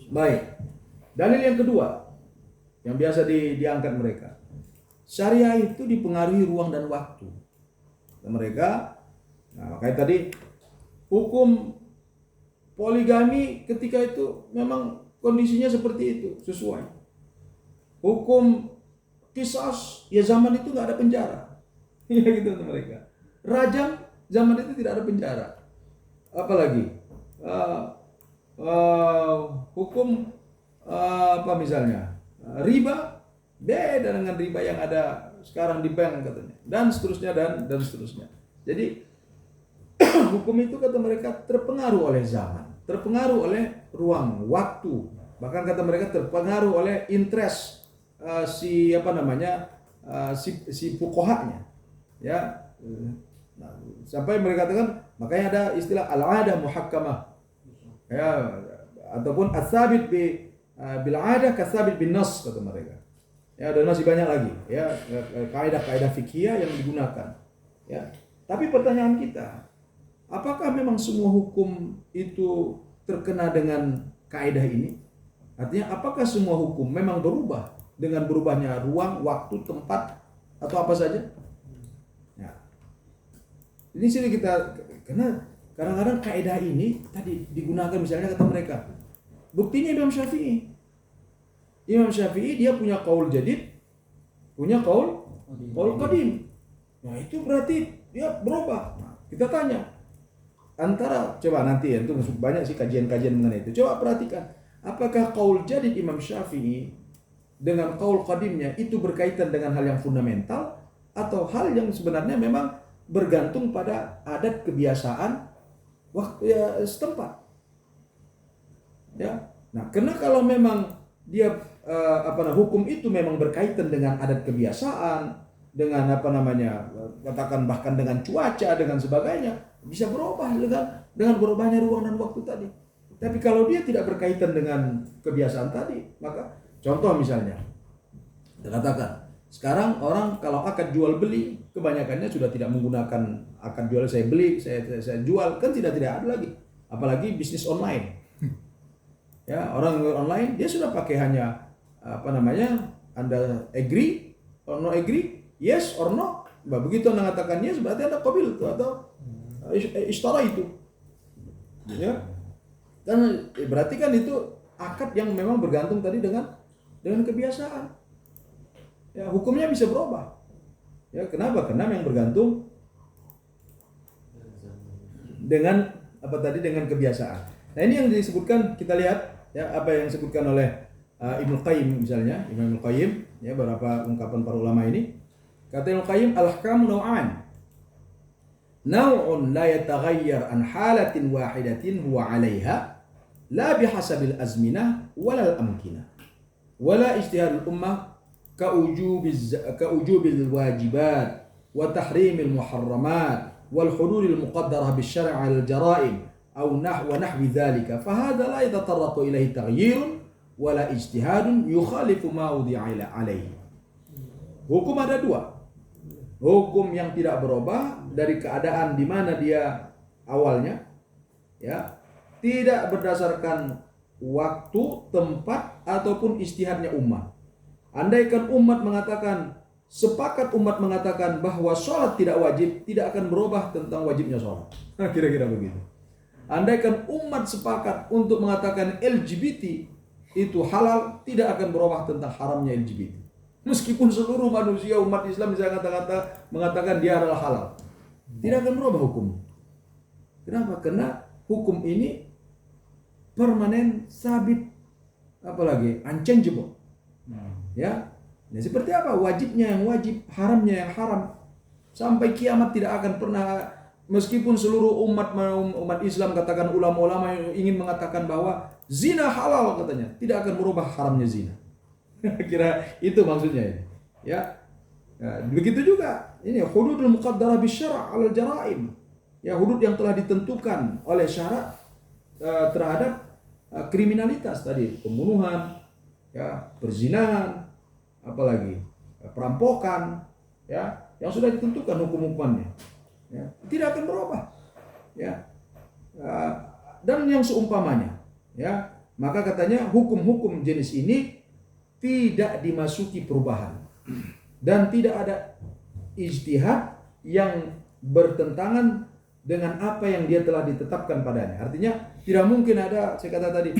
Baik. Dalil yang kedua yang biasa diangkat mereka. Syariah itu dipengaruhi ruang dan waktu. Dan mereka, nah makanya tadi hukum poligami ketika itu memang kondisinya seperti itu, sesuai. Hukum qisas, ya zaman itu nggak ada penjara. Ya gitu mereka. Rajam, zaman itu tidak ada penjara. Apalagi hukum apa misalnya riba beda dengan riba yang ada sekarang di bank katanya, dan seterusnya dan seterusnya. Jadi hukum itu kata mereka terpengaruh oleh zaman, terpengaruh oleh ruang, waktu, bahkan kata mereka terpengaruh oleh interest si fuqahanya, ya. Nah, sampai mereka katakan, makanya ada istilah al-'adah muhakkamah, ya, ataupun as-sabit bil 'adah kas-sabit bin nas kata mereka. Ya, dan masih banyak lagi ya kaidah-kaidah fikih yang digunakan. Ya. Tapi pertanyaan kita, apakah memang semua hukum itu terkena dengan kaidah ini? Artinya apakah semua hukum memang berubah dengan berubahnya ruang, waktu, tempat atau apa saja? Ya. Ini sini kita, karena kadang-kadang kaidah ini tadi digunakan misalnya kata mereka. Buktinya Imam Syafi'i dia punya qaul jadid, punya qaul qadim. Nah, itu berarti dia berubah. Nah, kita tanya antara, coba nanti ya, itu banyak sih kajian-kajian mengenai itu. Coba perhatikan, apakah qaul jadid Imam Syafi'i dengan qaul qadimnya itu berkaitan dengan hal yang fundamental atau hal yang sebenarnya memang bergantung pada adat kebiasaan waktu ya setempat. Ya. Nah, karena kalau memang dia hukum itu memang berkaitan dengan adat kebiasaan, dengan apa namanya, katakan bahkan dengan cuaca, dengan sebagainya, bisa berubah dengan berubahnya ruang dan waktu tadi. Tapi kalau dia tidak berkaitan dengan kebiasaan tadi, maka contoh misalnya, kita katakan sekarang orang kalau akad jual beli kebanyakannya sudah tidak menggunakan akad jual saya beli, saya jual, kan tidak ada lagi. Apalagi bisnis online. Ya, orang online dia sudah pakai hanya apa namanya, Anda agree or no agree, yes or no. Begitu Anda mengatakan yes berarti Anda qabil itu atau ishtara itu. Ya. Dan berarti kan itu akad yang memang bergantung tadi dengan kebiasaan. Ya, hukumnya bisa berubah. Ya, kenapa? Karena yang bergantung dengan apa tadi, dengan kebiasaan. Nah, ini yang disebutkan, kita lihat ya apa yang disebutkan oleh Ibnu Qayyim misalnya, Imam Ibnu Qayyim, ya beberapa ungkapan para ulama ini. Kata Ibnu Qayyim, al-ahkamu naw'an. Naw'un la yataghayyar an halatin wahidatin huwa 'alaiha la bihasabil azminah wala al-amkinah. Wala ijtihadul ummah ka'ujubil wajibat wa tahrimil muharramat wal hududil muqaddarah bisyar'i al-jara'im أو نحو ذلك فهذا لا يتطرق إليه تغيير ولا اجتهاد يخالف ما وضع عليه. Hukum ada dua. Hukum yang tidak berubah dari keadaan di mana dia awalnya, ya, tidak berdasarkan waktu, tempat ataupun ijtihadnya umat. Andaikan umat mengatakan, sepakat umat mengatakan bahwa sholat tidak wajib, tidak akan berubah tentang wajibnya sholat. Kira-kira begitu. Andaikan umat sepakat untuk mengatakan LGBT itu halal, tidak akan berubah tentang haramnya LGBT. Meskipun seluruh manusia umat Islam bisa mengatakan dia adalah halal, tidak akan berubah hukum. Kenapa? Karena hukum ini permanen, sabit, apalagi unchangeable. Ya, nah, seperti apa? Wajibnya yang wajib, haramnya yang haram. Sampai kiamat tidak akan pernah. Meskipun seluruh umat Islam, katakan ulama-ulama yang ingin mengatakan bahwa zina halal katanya, tidak akan merubah haramnya zina. Kira itu maksudnya ini. Ya. Nah, begitu juga ini hududul muqaddarah bisyara' 'alal jara'im. Ya, hudud yang telah ditentukan oleh syarak terhadap kriminalitas tadi, pembunuhan, ya, perzinahan, apalagi perampokan, ya, yang sudah ditentukan hukum-hukumannya. Ya, tidak akan berubah, ya, dan yang seumpamanya, ya, maka katanya hukum-hukum jenis ini tidak dimasuki perubahan dan tidak ada ijtihad yang bertentangan dengan apa yang dia telah ditetapkan padanya. Artinya tidak mungkin ada, saya kata tadi,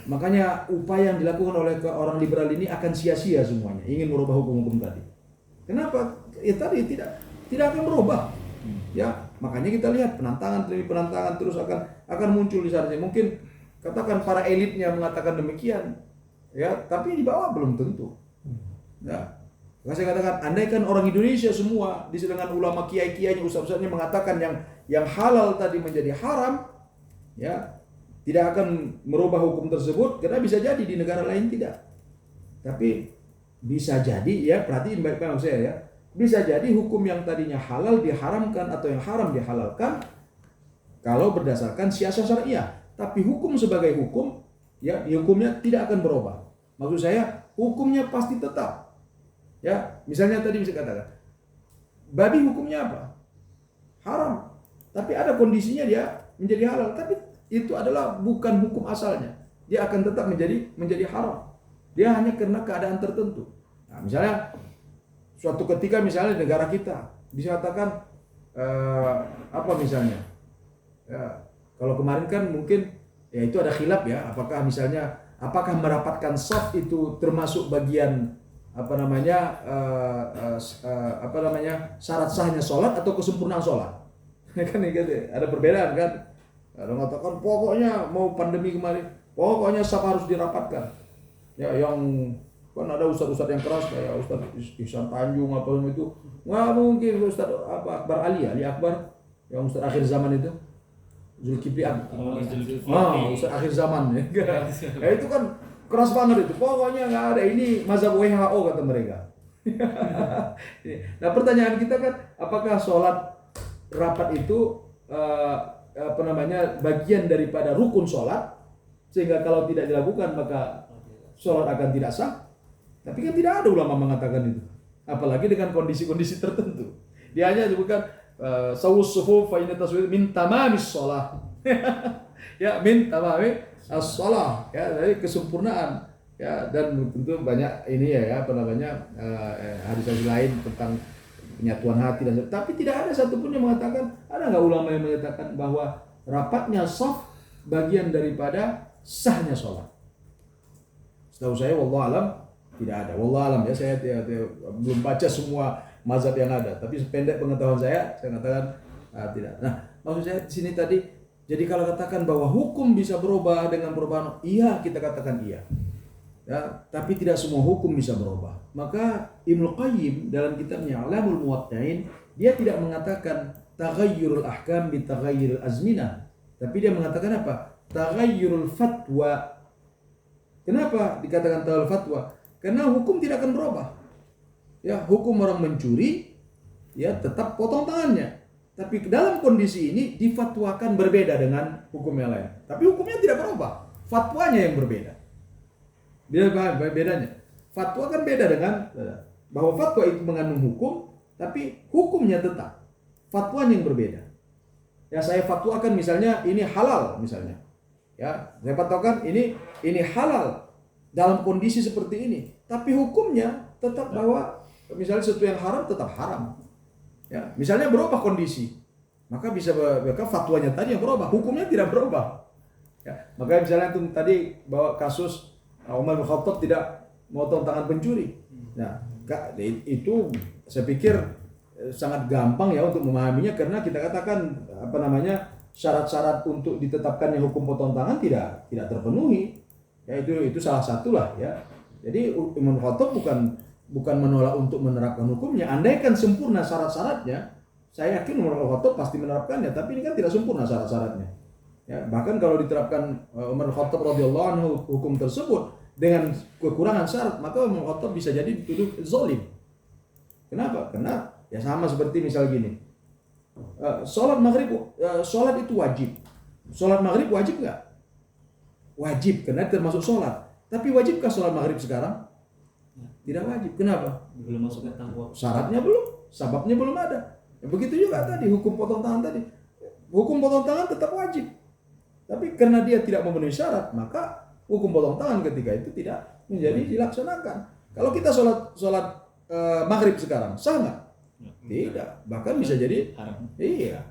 makanya upaya yang dilakukan oleh orang liberal ini akan sia-sia semuanya, ingin merubah hukum-hukum tadi. Kenapa? Ya tadi tidak akan berubah. Ya, makanya kita lihat penantangan terus akan muncul di sana. Mungkin katakan para elitnya mengatakan demikian, ya, tapi di bawah belum tentu. Ya, saya katakan, andaikan orang Indonesia semua di sedangkan ulama kiai-kiainya, ustaz-ustaznya mengatakan yang halal tadi menjadi haram, ya, tidak akan merubah hukum tersebut, karena bisa jadi di negara lain tidak. Tapi bisa jadi, ya, perhatiin baik-baik saya, ya. Bisa jadi hukum yang tadinya halal diharamkan atau yang haram dihalalkan kalau berdasarkan siasah syariah. Tapi hukum sebagai hukum, ya, hukumnya tidak akan berubah. Maksud saya, hukumnya pasti tetap. Ya, misalnya tadi bisa katakan, babi hukumnya apa? Haram. Tapi ada kondisinya dia menjadi halal. Tapi itu adalah bukan hukum asalnya. Dia akan tetap menjadi haram. Dia hanya karena keadaan tertentu. Nah, misalnya suatu ketika misalnya negara kita dikatakan apa misalnya, ya, kalau kemarin kan mungkin ya itu ada khilaf, ya, apakah merapatkan shaf itu termasuk bagian syarat sahnya sholat atau kesempurnaan sholat. Kan ada perbedaan kan. Ada mengatakan pokoknya mau pandemi kemarin, pokoknya shaf harus dirapatkan. Ya, yang kan ada ustaz-ustaz yang keras kayak Ustaz Ihsan Tanjung apa itu, nggak mungkin. Ustaz Akbar Ali Akbar, yang ustaz akhir zaman itu, Zulkifli Ustaz akhir zaman, ya. Itu kan keras banget itu, pokoknya nggak ada, ini mazhab WHO kata mereka. Nah, pertanyaan kita kan, apakah sholat rapat itu bagian daripada rukun sholat, sehingga kalau tidak dilakukan maka sholat akan tidak sah? Tapi kan tidak ada ulama mengatakan itu, apalagi dengan kondisi-kondisi tertentu. Dia hanya sebutkan sawus sufuf fa inna taswir min tamamis sholat. Ya, min tamamis as-sholat, ya, dari kesempurnaan. Ya, dan tentu banyak ini hadis-hadis lain tentang penyatuan hati dan tapi tidak ada satupun yang mengatakan, ada nggak ulama yang menyatakan bahwa rapatnya shaf bagian daripada sahnya sholat? Setahu saya, wallahu alam, tidak ada. Wallahu alam, ya, saya belum baca semua mazhab yang ada, tapi sependek pengetahuan saya katakan tidak. Nah, maksud saya di sini tadi, jadi kalau katakan bahwa hukum bisa berubah dengan perubahan, iya, kita katakan iya. Ya, tapi tidak semua hukum bisa berubah. Maka Ibnu Qayyim dalam kitabnya Alamul Muwaqqi'in, dia tidak mengatakan taghayyurul ahkam bi taghayyuril azminah, tapi dia mengatakan apa? Taghayyurul fatwa. Kenapa dikatakan taghayyurul fatwa? Karena hukum tidak akan berubah. Ya, hukum orang mencuri, ya, tetap potong tangannya. Tapi dalam kondisi ini difatwakan berbeda dengan hukum yang lain. Tapi hukumnya tidak berubah, fatwanya yang berbeda. Dia paham bedanya. Fatwa kan beda dengan bahwa fatwa itu mengandung hukum, tapi hukumnya tetap. Fatwanya yang berbeda. Ya, saya fatwakan misalnya ini halal misalnya. Ya, saya fatwakan ini halal dalam kondisi seperti ini, tapi hukumnya tetap bahwa misalnya sesuatu yang haram tetap haram. Ya, misalnya berubah kondisi, maka fatwanya tadi yang berubah, hukumnya tidak berubah. Ya, maka misalnya itu tadi bahwa kasus Umar bin Khattab tidak memotong tangan pencuri. Nah, itu saya pikir sangat gampang ya untuk memahaminya, karena kita katakan syarat-syarat untuk ditetapkannya hukum potong tangan tidak terpenuhi. Ya, itu salah satu lah, ya. Jadi Umar bin Khattab bukan menolak untuk menerapkan hukumnya. Andaikan sempurna syarat-syaratnya, saya yakin Umar bin Khattab pasti menerapkannya, tapi ini kan tidak sempurna syarat-syaratnya. Ya, bahkan kalau diterapkan Umar bin Khattab radhiyallahu anhu hukum tersebut dengan kekurangan syarat, maka Umar bin Khattab bisa jadi dituduh zalim. Kenapa? Karena ya sama seperti misal gini. Sholat maghrib, sholat itu wajib. Sholat maghrib wajib nggak? Wajib, karena termasuk sholat. Tapi wajibkah sholat maghrib sekarang? Tidak wajib. Kenapa? Belum masuk ke tanggung. Syaratnya belum, sababnya belum ada. Ya, begitu juga tadi hukum potong tangan tadi. Hukum potong tangan tetap wajib. Tapi karena dia tidak memenuhi syarat, maka hukum potong tangan ketika itu tidak menjadi dilaksanakan. Kalau kita sholat maghrib sekarang, sah nggak? Tidak. Bahkan bisa jadi haram. Iya.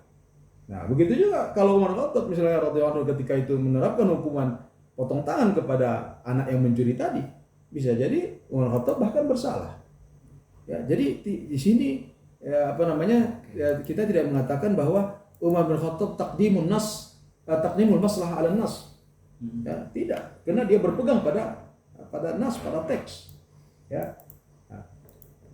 Nah, begitu juga kalau Umar bin Khattab misalnya radhiyallahu anhu ketika itu menerapkan hukuman potong tangan kepada anak yang mencuri tadi, bisa jadi Umar bin Khattab bahkan bersalah. Ya, jadi di sini ya, kita tidak mengatakan bahwa Umar bin Khattab taqdimul maslahah ala nas. Ya, tidak, karena dia berpegang pada nas, pada teks. Ya. Nah,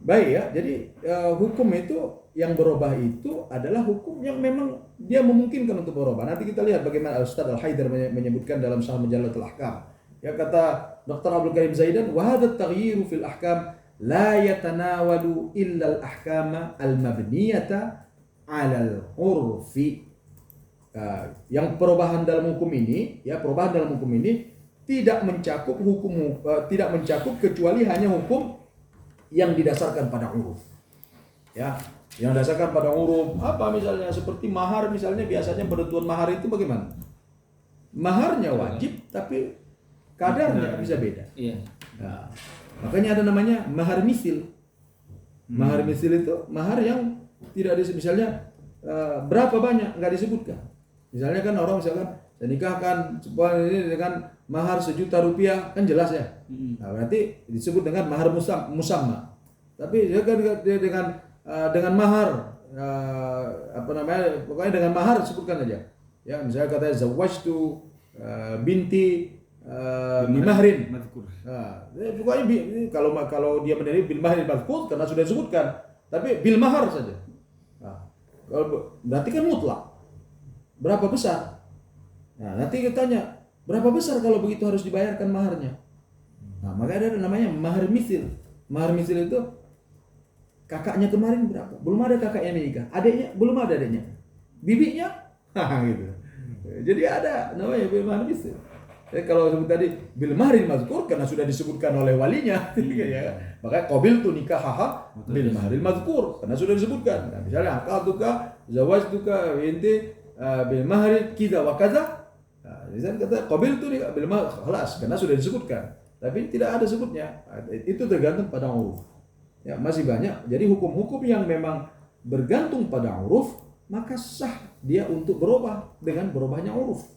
baik ya. Jadi hukum itu yang berubah itu adalah hukum yang memang dia memungkinkan untuk berubah. Nanti kita lihat bagaimana Ustaz Al-Haidar menyebutkan dalam Syarh Majallatul Ahkam. Ya, kata Dr. Abdul Karim Zaidan, wa hadha at-taghyiru fil ahkam la yatanawalu illa al-ahkama al-mabniyata 'ala al-'urfi. Yang perubahan dalam hukum ini tidak mencakup kecuali hanya hukum yang didasarkan pada uruf. Ya, yang didasarkan pada uruf apa misalnya seperti mahar, misalnya biasanya penentuan mahar itu bagaimana? Maharnya wajib tapi kadarnya bisa beda. Iya. Nah, makanya ada namanya mahar misil. Mahar misil itu mahar yang tidak misalnya berapa banyak nggak disebutkan. Misalnya kan orang misalkan saya nikahkan sebuah ini dengan mahar Rp1.000.000 kan jelas ya. Nah, berarti disebut dengan mahar musamma. Tapi dengan mahar pokoknya dengan mahar sebutkan aja. Ya, misalnya katanya zawajtu binti bimahrin. Nah, pokoknya kalau dia menerima bil mahrin mazkur karena sudah disebutkan, tapi bil mahar saja. Nah, berarti kan mutlak. Berapa besar? Nah, nanti kita tanya, berapa besar kalau begitu harus dibayarkan maharnya? Nah, maka ada namanya mahar misil. Mahar misil itu kakaknya kemarin berapa? Belum ada kakaknya menikah. Adiknya belum ada adiknya. Bibinya, gitu. Jadi ada namanya bil mahri misl. Kalau sebut tadi bil mahri mazkur karena sudah disebutkan oleh walinya, ya. Makanya qabil tu nikah bil mahri mazkur karena sudah disebutkan. Nah, misalnya aqaduka, zawajtuka binti bil mahri kita wa kaza. Nah, misalnya kata qabil tu nikah bil mahri khalas karena sudah disebutkan. Tapi tidak ada sebutnya. Itu tergantung pada uruf. Ya, masih banyak. Jadi hukum-hukum yang memang bergantung pada uruf, maka sah dia untuk berubah dengan berubahnya uruf.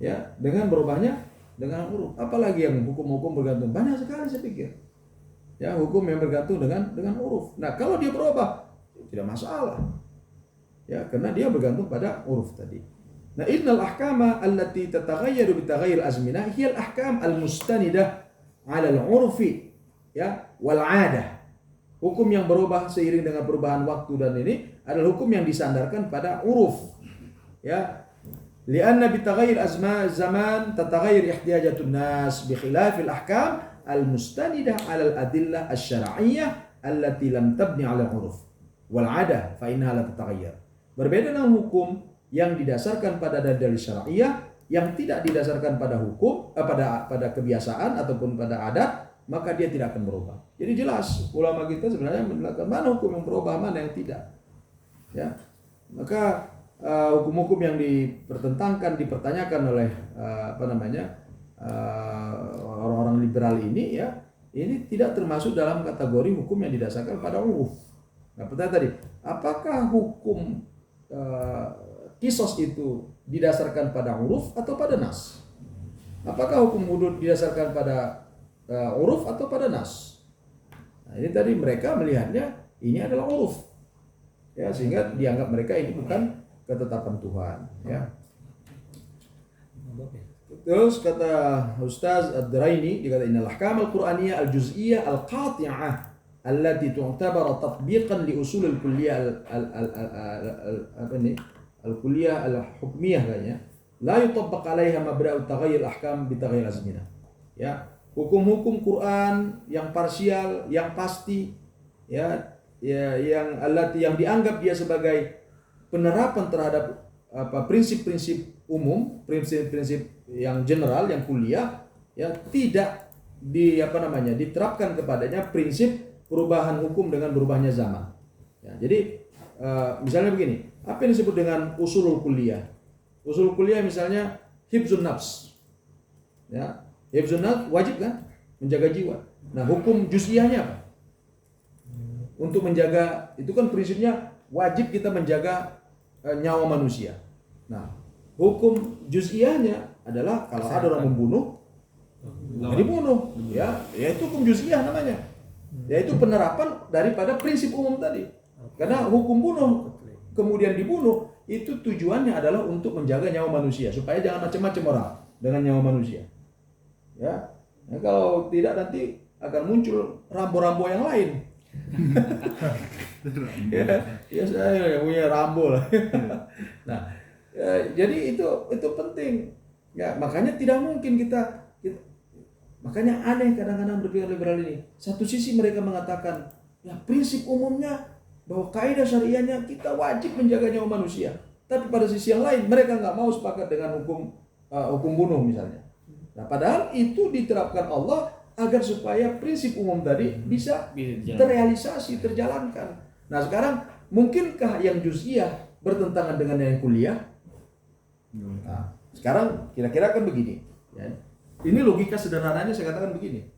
Ya, dengan berubahnya dengan uruf. Apalagi yang hukum-hukum bergantung banyak sekali saya pikir. Ya, hukum yang bergantung dengan uruf. Nah, kalau dia berubah tidak masalah. Ya, karena dia bergantung pada uruf tadi. Nah, innal ahkama allati tataghayyaru bi taghayyur azminah hiya al-ahkam al-mustanidah 'ala al-'urfi ya wal 'adah. Hukum yang berubah seiring dengan perubahan waktu dan ini adalah hukum yang disandarkan pada uruf. Ya. Lianna bi taghayyur zaman tataghayyur ihtiyajatun nas bi khilafil ahkam al-mustanidah 'ala al-adillah asy-syar'iyyah allati lam tabni 'ala al-uruf wal 'adah fa innaha la tataghayyar. Berbeda dengan hukum yang didasarkan pada dalil syar'iyyah yang tidak didasarkan pada hukum pada kebiasaan ataupun pada adat, maka dia tidak akan berubah. Jadi jelas ulama kita sebenarnya menerangkan mana hukum yang berubah, mana yang tidak. Ya, maka hukum-hukum yang dipertanyakan oleh orang-orang liberal ini, ya, ini tidak termasuk dalam kategori hukum yang didasarkan pada uruf. Nah, pertanyaan tadi, apakah hukum kisos itu didasarkan pada uruf atau pada nas? Apakah hukum hudud didasarkan pada uruf atau pada nas? Nah, ini tadi mereka melihatnya ini adalah uruf, ya, sehingga dianggap mereka ini bukan ketetapan Tuhan, ya. Terus kata Ustaz Ad-Daraini, dikata innal ahkam al-Qur'aniyah al-juz'iyyah al-qati'ah allati tu'tabar tatbiqan li usul al-kulliyah al-kulliyah al-hukmiyah kayaknya la yutabbaq 'alaiha mabda'u taghayyur ahkam bi taghayyur azminah. Ya, hukum-hukum Quran yang parsial, yang pasti, ya, yang dianggap dia sebagai penerapan terhadap prinsip-prinsip umum, prinsip-prinsip yang general, yang kuliah, ya, tidak diterapkan kepadanya prinsip perubahan hukum dengan berubahnya zaman. Ya, jadi misalnya begini, apa yang disebut dengan usulul kuliah? Usul kuliah misalnya hifzun nafs. Ya, hifzun nafs wajib kan? Menjaga jiwa. Nah, hukum juz'iyahnya apa? Untuk menjaga, itu kan prinsipnya wajib kita menjaga nyawa manusia. Nah, hukum juz'iyahnya adalah kalau ada orang membunuh, dibunuh, ya, itu hukum juz'iyah namanya. Yaitu penerapan daripada prinsip umum tadi. Karena hukum bunuh kemudian dibunuh itu tujuannya adalah untuk menjaga nyawa manusia supaya jangan macam-macam orang dengan nyawa manusia. Ya. Nah, kalau tidak nanti akan muncul Rambo-Rambo yang lain. Ya, saya punya Rambo lah. Nah, jadi itu penting. Ya, makanya tidak mungkin kita makanya aneh kadang-kadang berpikir liberal ini. Satu sisi mereka mengatakan, ya, prinsip umumnya bahwa kaidah syariahnya kita wajib menjaga nyawa manusia. Tapi pada sisi yang lain mereka nggak mau sepakat dengan hukum bunuh misalnya. Nah, padahal itu diterapkan Allah agar supaya prinsip umum tadi bisa terrealisasi, terjalankan. Nah, sekarang mungkinkah yang juz'iyah bertentangan dengan yang kuliah? Nah, sekarang kira-kira kan begini. Ya. Ini logika sederhananya saya katakan begini.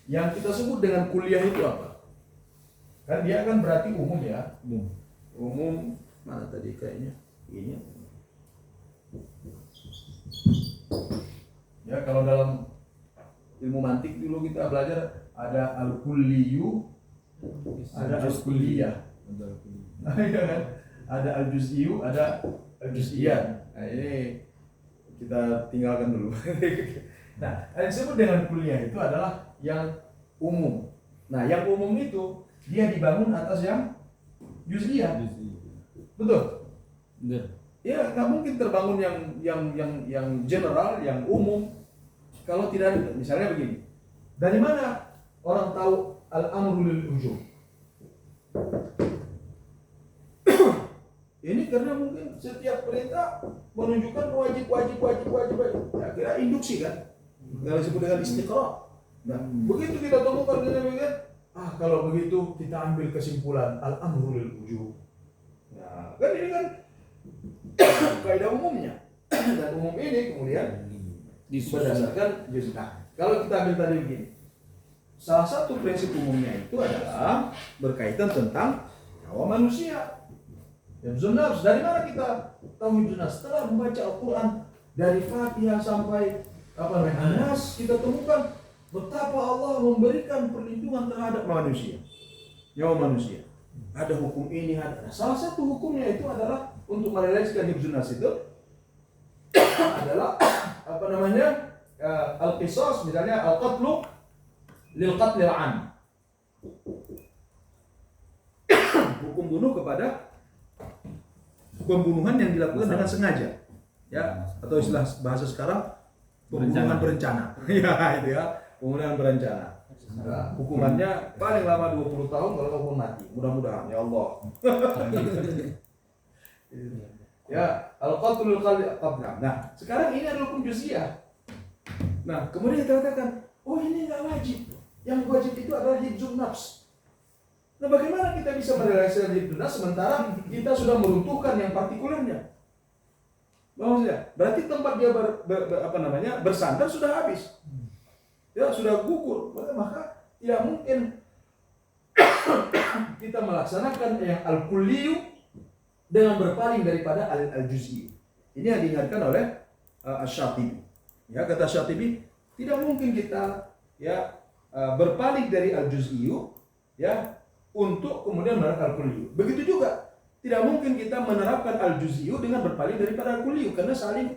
Yang kita sebut dengan kuliah itu apa? Kan dia kan berarti umum, ya. Umum mana tadi kayaknya? Ini. Ya, kalau dalam ilmu mantik dulu kita belajar ada al-kulliyu, ada al-kulliyah. Ada al-juz'iyu, ada al-juz'iyah. Nah, ini kita tinggalkan dulu. Nah, yang disebut dengan kuliah itu adalah yang umum. Nah, yang umum itu dia dibangun atas yang juz'iyah. Betul? Betul. Ya nggak mungkin terbangun yang general, yang umum kalau tidak ada. Misalnya begini, dari mana orang tahu al-amru lil ujub? Ini karena mungkin setiap perintah menunjukkan wajib. Ya, kira induksi kan? Kalau disebut dengan istiqra. Nah, begitu kita temukan begini, kalau begitu kita ambil kesimpulan al-amru lil ujub. Nah, kan ini kan kaidah umumnya. Dan umum ini kemudian berdasarkan juz. Nah, kalau kita ambil tadi begini, salah satu prinsip umumnya itu adalah berkaitan tentang nyawa manusia. Hifdzun nafs. Dari mana kita tahu hifdzun nafs? Setelah membaca Al-Quran dari Fatihah sampai Nas, kita temukan betapa Allah memberikan perlindungan terhadap manusia, nyawa manusia. Ada hukum ini, ada. Salah satu hukumnya itu adalah untuk merealisasikan hifdzun nafs itu adalah al-qisas, misalnya al-qatlu lil qatlil 'am. Hukum bunuh kepada pembunuhan yang dilakukan dengan sengaja, ya, atau istilah bahasa sekarang pembunuhan berencana. Ya, itu ya, pembunuhan berencana. Nah, hukumannya paling lama 20 tahun kalau hukum mati. Mudah-mudahan ya Allah. Ya, al-qatlul qabla. Nah, sekarang ini adalah hukum juz'iyah. Nah, kemudian kita katakan, oh ini enggak wajib. Yang wajib itu adalah hifdzun nafs. Nah, bagaimana kita bisa merealisasikan hifdzun nafs sementara kita sudah meruntuhkan yang partikulernya? Maksudnya, berarti tempat dia bersandar sudah habis. Ya, sudah gugur. Maka tidak mungkin kita melaksanakan yang al-kulliyu dengan berpaling daripada al-juz'i. Ini yang diingatkan oleh Asy-Syatibi. Ya, kata Syatibi, tidak mungkin kita berpaling dari al-juz'iyu ya untuk kemudian menerapkan al-kulliyu. Begitu juga tidak mungkin kita menerapkan al-juz'iyu dengan berpaling daripada al-kulliyu karena saling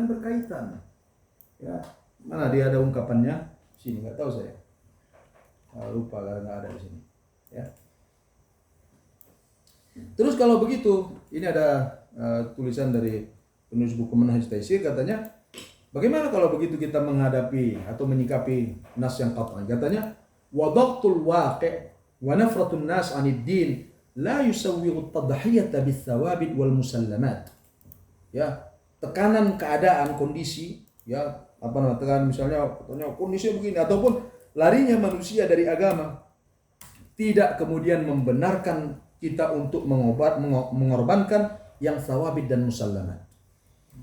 berkaitan. Ya, mana dia ada ungkapannya? Sini nggak tahu saya. Lupa karena nggak ada di sini. Ya. Terus kalau begitu, ini ada tulisan dari penulis buku Manhaj Taisir, katanya, bagaimana kalau begitu kita menghadapi atau menyikapi nas yang qat'i? Katanya, wadaqtul waqi' wa nafratun nas 'anid din la yusawwiru at-tadhhiyata bis-thawabit wal musallamat. Ya, tekanan keadaan, kondisi, ya, tekanan misalnya kondisi begini ataupun larinya manusia dari agama tidak kemudian membenarkan kita untuk mengorbankan yang thawabit dan musallamat.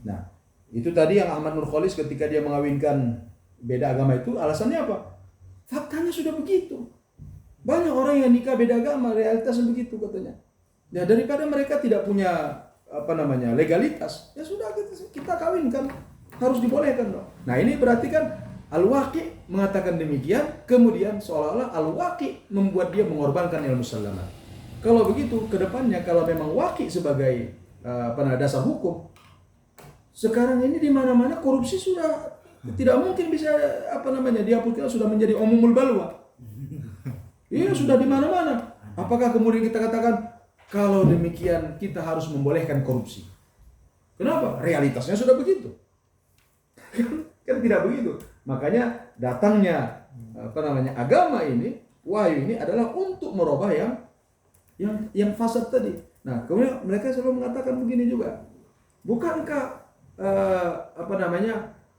Nah, itu tadi yang Ahmad Nur Khalis ketika dia mengawinkan beda agama itu alasannya apa? Faktanya sudah begitu. Banyak orang yang nikah beda agama, realitasnya begitu katanya. Ya, daripada mereka tidak punya legalitas, ya sudah kita kawinkan, harus dibolehkan dong. Nah, ini berarti kan Al-Waqi mengatakan demikian, kemudian seolah-olah Al-Waqi membuat dia mengorbankan yang musallamat. Kalau begitu, kedepannya kalau memang Waqi sebagai dasar hukum, sekarang ini di mana-mana korupsi sudah tidak mungkin bisa dihapuskan, sudah menjadi umumul balwa. Iya, sudah di mana-mana. Apakah kemudian kita katakan kalau demikian kita harus membolehkan korupsi? Kenapa? Realitasnya sudah begitu. Kan tidak begitu. Makanya datangnya agama ini, wahyu ini adalah untuk merubah yang fasad tadi. Nah, kemudian mereka selalu mengatakan begini juga. Bukankah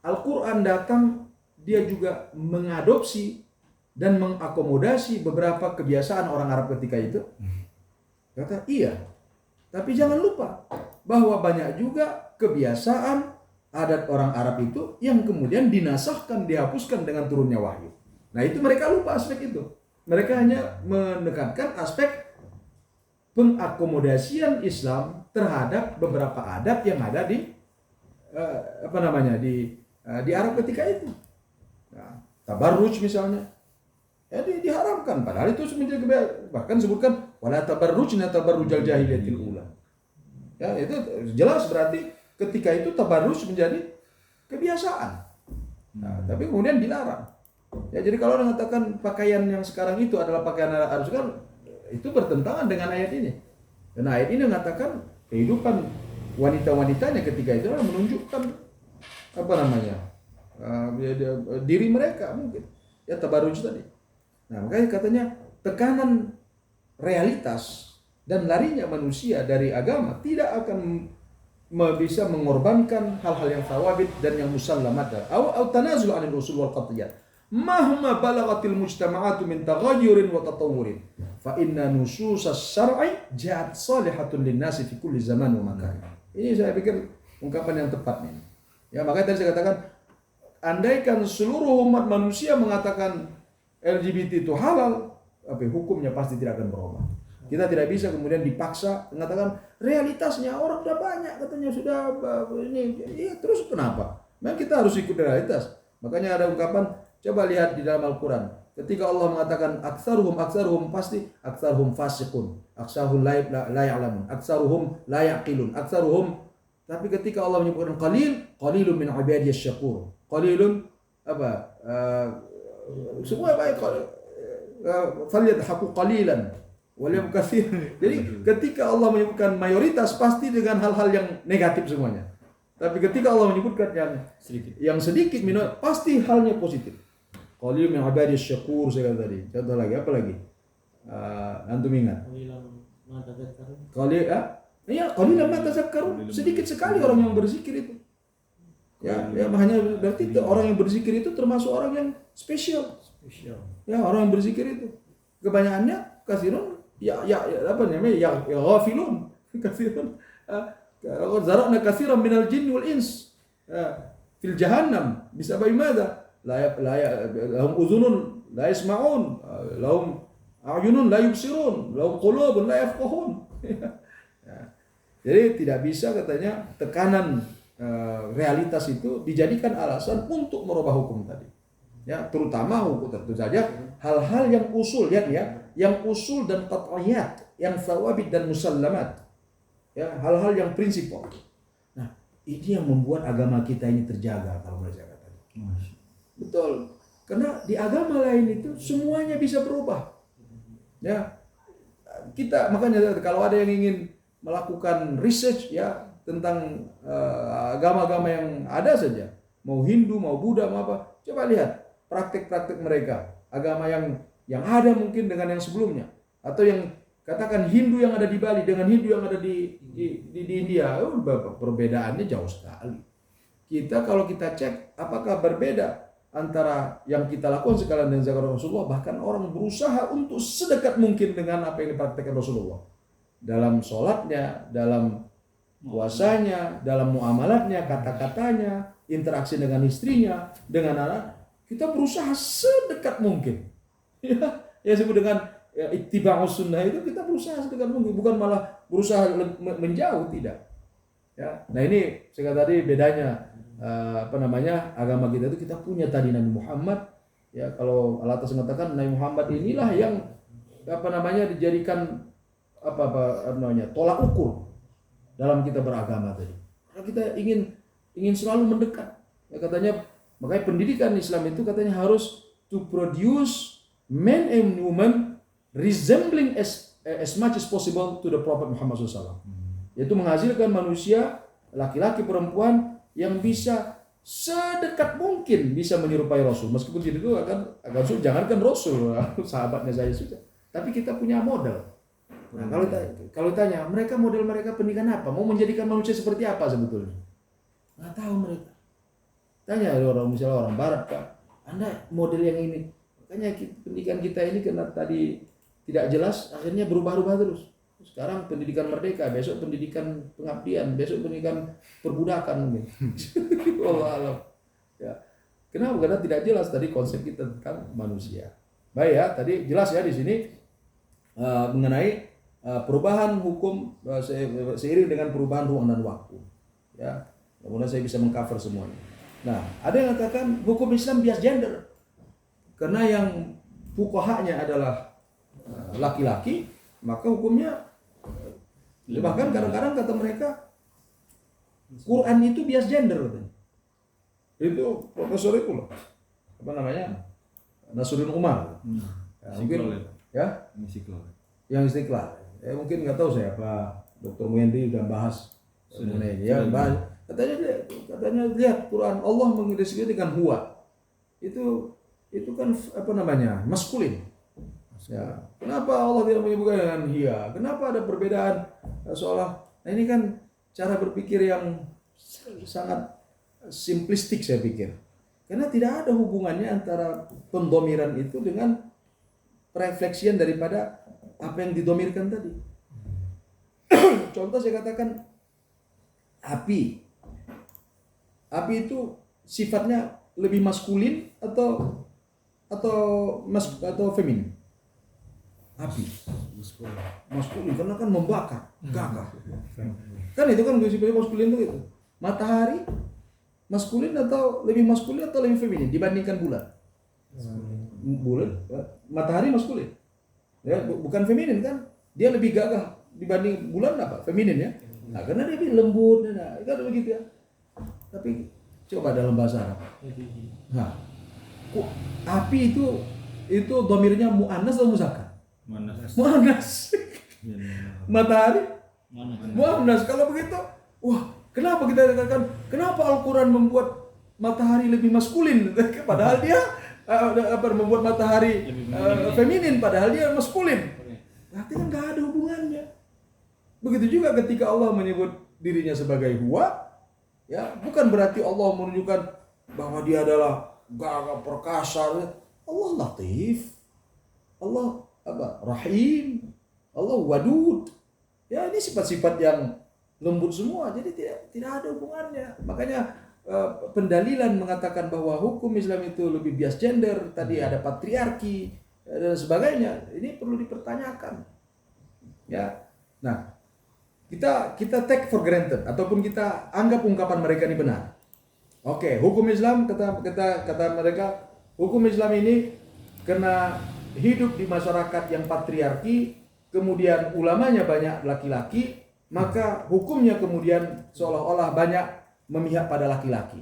Al-Quran datang, dia juga mengadopsi dan mengakomodasi beberapa kebiasaan orang Arab ketika itu? Kata, iya. Tapi jangan lupa bahwa banyak juga kebiasaan adat orang Arab itu yang kemudian dinasahkan, dihapuskan dengan turunnya wahyu. Nah, itu mereka lupa aspek itu. Mereka hanya menekankan aspek pengakomodasian Islam terhadap beberapa adat yang ada di di Arab ketika itu. Nah, tabarruj misalnya, diharamkan, padahal itu menjadi bahkan sebutkan wala tabarrujna tabarrujal jahiliyatil ula. Ya, itu jelas berarti ketika itu tabarruj menjadi kebiasaan. Nah, tapi kemudian dilarang. Ya, jadi kalau orang mengatakan pakaian yang sekarang itu adalah pakaian Arab sekarang, itu bertentangan dengan ayat ini. Dan ayat ini mengatakan kehidupan wanita-wanitanya ketika itu adalah menunjukkan apa namanya diri mereka mungkin ya tabarruj tadi. Nah makanya katanya tekanan realitas dan larinya manusia dari agama tidak akan bisa mengorbankan hal-hal yang thawabit dan yang musallamat atau tanazul 'anil usul wal qat'iyat mahma balagatil mujtama'atu min taghayyurin wa tatawwurin fa inna nususas syar'i ja'at salihatun linnasi fi kulli zaman wa makan. Ini saya pikir ungkapan yang tepat nih. Ya makanya tadi saya katakan andaikan seluruh umat manusia mengatakan LGBT itu halal, hukumnya pasti tidak akan berubah. Kita tidak bisa kemudian dipaksa mengatakan realitasnya orang sudah banyak katanya sudah ini ya, terus kenapa? Memang kita harus ikut realitas. Makanya ada ungkapan coba lihat di dalam Al-Qur'an. Ketika Allah mengatakan aksaruhum pasti aksaruhum fasiqun, aksaruhum la ya'lamun, aksaruhum la yaqilun, aksaruhum tapi ketika Allah menyebutkan qalilun min ibadiyas syakur. Qalilun semua baik falyadhaku qalilan wal katsir. Jadi ketika Allah menyebutkan mayoritas pasti dengan hal-hal yang negatif semuanya. Tapi ketika Allah menyebutkan yang sedikit pasti halnya positif. Qalil min ibadiyas syakur saya kata tadi. Contoh lagi apa lagi? Antum ingat? Qalilan ma tazakkarun. Sedikit sekali orang yang berzikir itu. Ya hanya berarti orang yang berzikir itu termasuk orang yang spesial. Ya, orang yang berzikir itu kebanyakannya kasirun ghafilun kasirun zaraqna katsiran minal jinni wal ins fil jahannam bisababi madza lahum udhunun la yasma'un lahum a'yunun la yubsirun lahum qulubun la yafqahun. Jadi tidak bisa katanya tekanan realitas itu dijadikan alasan untuk merubah hukum tadi. Ya, terutama hukum tentu saja hal-hal yang usul yang usul dan qat'iyat, yang thawabit dan musallamat. Ya, hal-hal yang prinsipal. Nah, ini yang membuat agama kita ini terjaga kalau boleh saya katakan. Betul. Karena di agama lain itu semuanya bisa berubah. Ya. Kita makanya kalau ada yang ingin melakukan research ya tentang agama-agama yang ada saja, mau Hindu, mau Buddha, mau apa, coba lihat praktik-praktik mereka, agama yang ada mungkin dengan yang sebelumnya, atau yang katakan Hindu yang ada di Bali dengan Hindu yang ada di India, perbedaannya jauh sekali. Kalau kita cek apakah berbeda antara yang kita lakukan sekarang dengan zaman Rasulullah, bahkan orang berusaha untuk sedekat mungkin dengan apa yang dipraktikkan Rasulullah dalam sholatnya, dalam puasanya, dalam muamalatnya, kata-katanya, interaksi dengan istrinya, dengan anak. Kita berusaha sedekat mungkin. Ya disebut dengan ittiba'us sunnah itu kita berusaha sedekat mungkin, bukan malah berusaha menjauh, tidak. Ya. Nah ini saya tadi bedanya agama kita itu kita punya tadi Nabi Muhammad. Ya kalau Allah Ta'ala mengatakan Nabi Muhammad inilah yang dijadikan tolak ukur dalam kita beragama tadi. Karena kita ingin selalu mendekat. Ya katanya makanya pendidikan Islam itu katanya harus to produce men and women resembling as much as possible to the Prophet Muhammad SAW. Yaitu menghasilkan manusia laki-laki perempuan yang bisa sedekat mungkin bisa menyerupai Rasul. Meskipun itu akan sulit, jangankan Rasul, sahabatnya saya sudah. Tapi kita punya model. Nah, kalau tanya mereka model mereka pendidikan apa? Mau menjadikan manusia seperti apa sebetulnya? Nggak tahu mereka. Tanya misalnya orang Barat, Pak, Anda model yang ini. Makanya pendidikan kita ini karena tadi tidak jelas, akhirnya berubah-ubah terus. Sekarang pendidikan merdeka, besok pendidikan pengabdian, besok pendidikan perbudakan mungkin. Allah alam. Ya. Kenapa? Karena tidak jelas tadi konsep kita tentang manusia. Baik ya, tadi jelas ya di sini mengenai perubahan hukum seiring dengan perubahan ruang dan waktu. Ya, kemudian saya bisa mengcover semuanya. Nah, ada yang katakan hukum Islam bias gender. Karena yang fuqahanya adalah laki-laki, maka hukumnya bahkan kadang-kadang kata mereka Quran itu bias gender katanya. Itu profesor itu loh. Apa namanya? Nasruddin Umar. Ya, mungkin ya? Yang Istiqlal. Ya mungkin nggak tahu saya apa Dr. Muhendri udah bahas mengenai ini. Ya, katanya lihat Quran Allah mendeskripsikan dengan huwa. Itu kan apa namanya? Maskulin. Ya, kenapa Allah tidak menyebutkan dengan hiya? Kenapa ada perbedaan seolah? Nah ini kan cara berpikir yang sangat simplistik saya pikir. Karena tidak ada hubungannya antara pendomiran itu dengan refleksian daripada apa yang didomirkan tadi. Contoh saya katakan api. Api itu sifatnya lebih maskulin atau feminin? Api maskulin karena kan membakar, gagah. Kan itu kan sifatnya maskulin itu. Matahari maskulin atau lebih maskulin atau lebih feminin dibandingkan bulan? Bulan, matahari maskulin. Ya, bukan feminin kan? Dia lebih gagah dibanding bulan apa? Feminin ya. Nah, karena dia lebih lembut, nah, kan begitu ya. Tapi coba dalam bahasa Arab. Nah, api itu dhamirnya muannas atau muzakkar? Muannas. Matahari muannas. Kalau begitu, wah, kenapa kita katakan kenapa Al-Qur'an membuat matahari lebih maskulin padahal dia membuat matahari feminin padahal dia maskulin. Berarti kan enggak ada hubungannya. Begitu juga ketika Allah menyebut dirinya sebagai huwa, ya, bukan berarti Allah menunjukkan bahwa dia adalah gagah perkasa. Allah latif. Allah rahim, Allah wadud. Ya, ini sifat-sifat yang lembut semua. Jadi tidak ada hubungannya. Makanya pendalilan mengatakan bahwa hukum Islam itu lebih bias gender, tadi ada patriarki dan sebagainya. Ini perlu dipertanyakan. Ya. Nah, kita take for granted ataupun kita anggap ungkapan mereka ini benar. Oke, hukum Islam kata mereka, hukum Islam ini kena hidup di masyarakat yang patriarki, kemudian ulamanya banyak laki-laki, maka hukumnya kemudian seolah-olah banyak memihak pada laki-laki.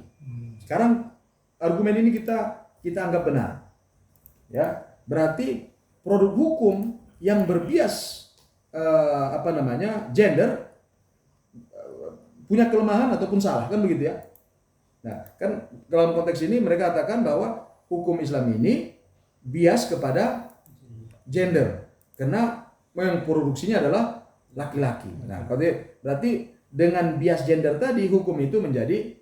Sekarang argumen ini kita anggap benar. Ya, berarti produk hukum yang berbias gender punya kelemahan ataupun salah, kan begitu ya. Nah, kan dalam konteks ini mereka katakan bahwa hukum Islam ini bias kepada gender karena yang produksinya adalah laki-laki. Nah, berarti dengan bias gender tadi hukum itu menjadi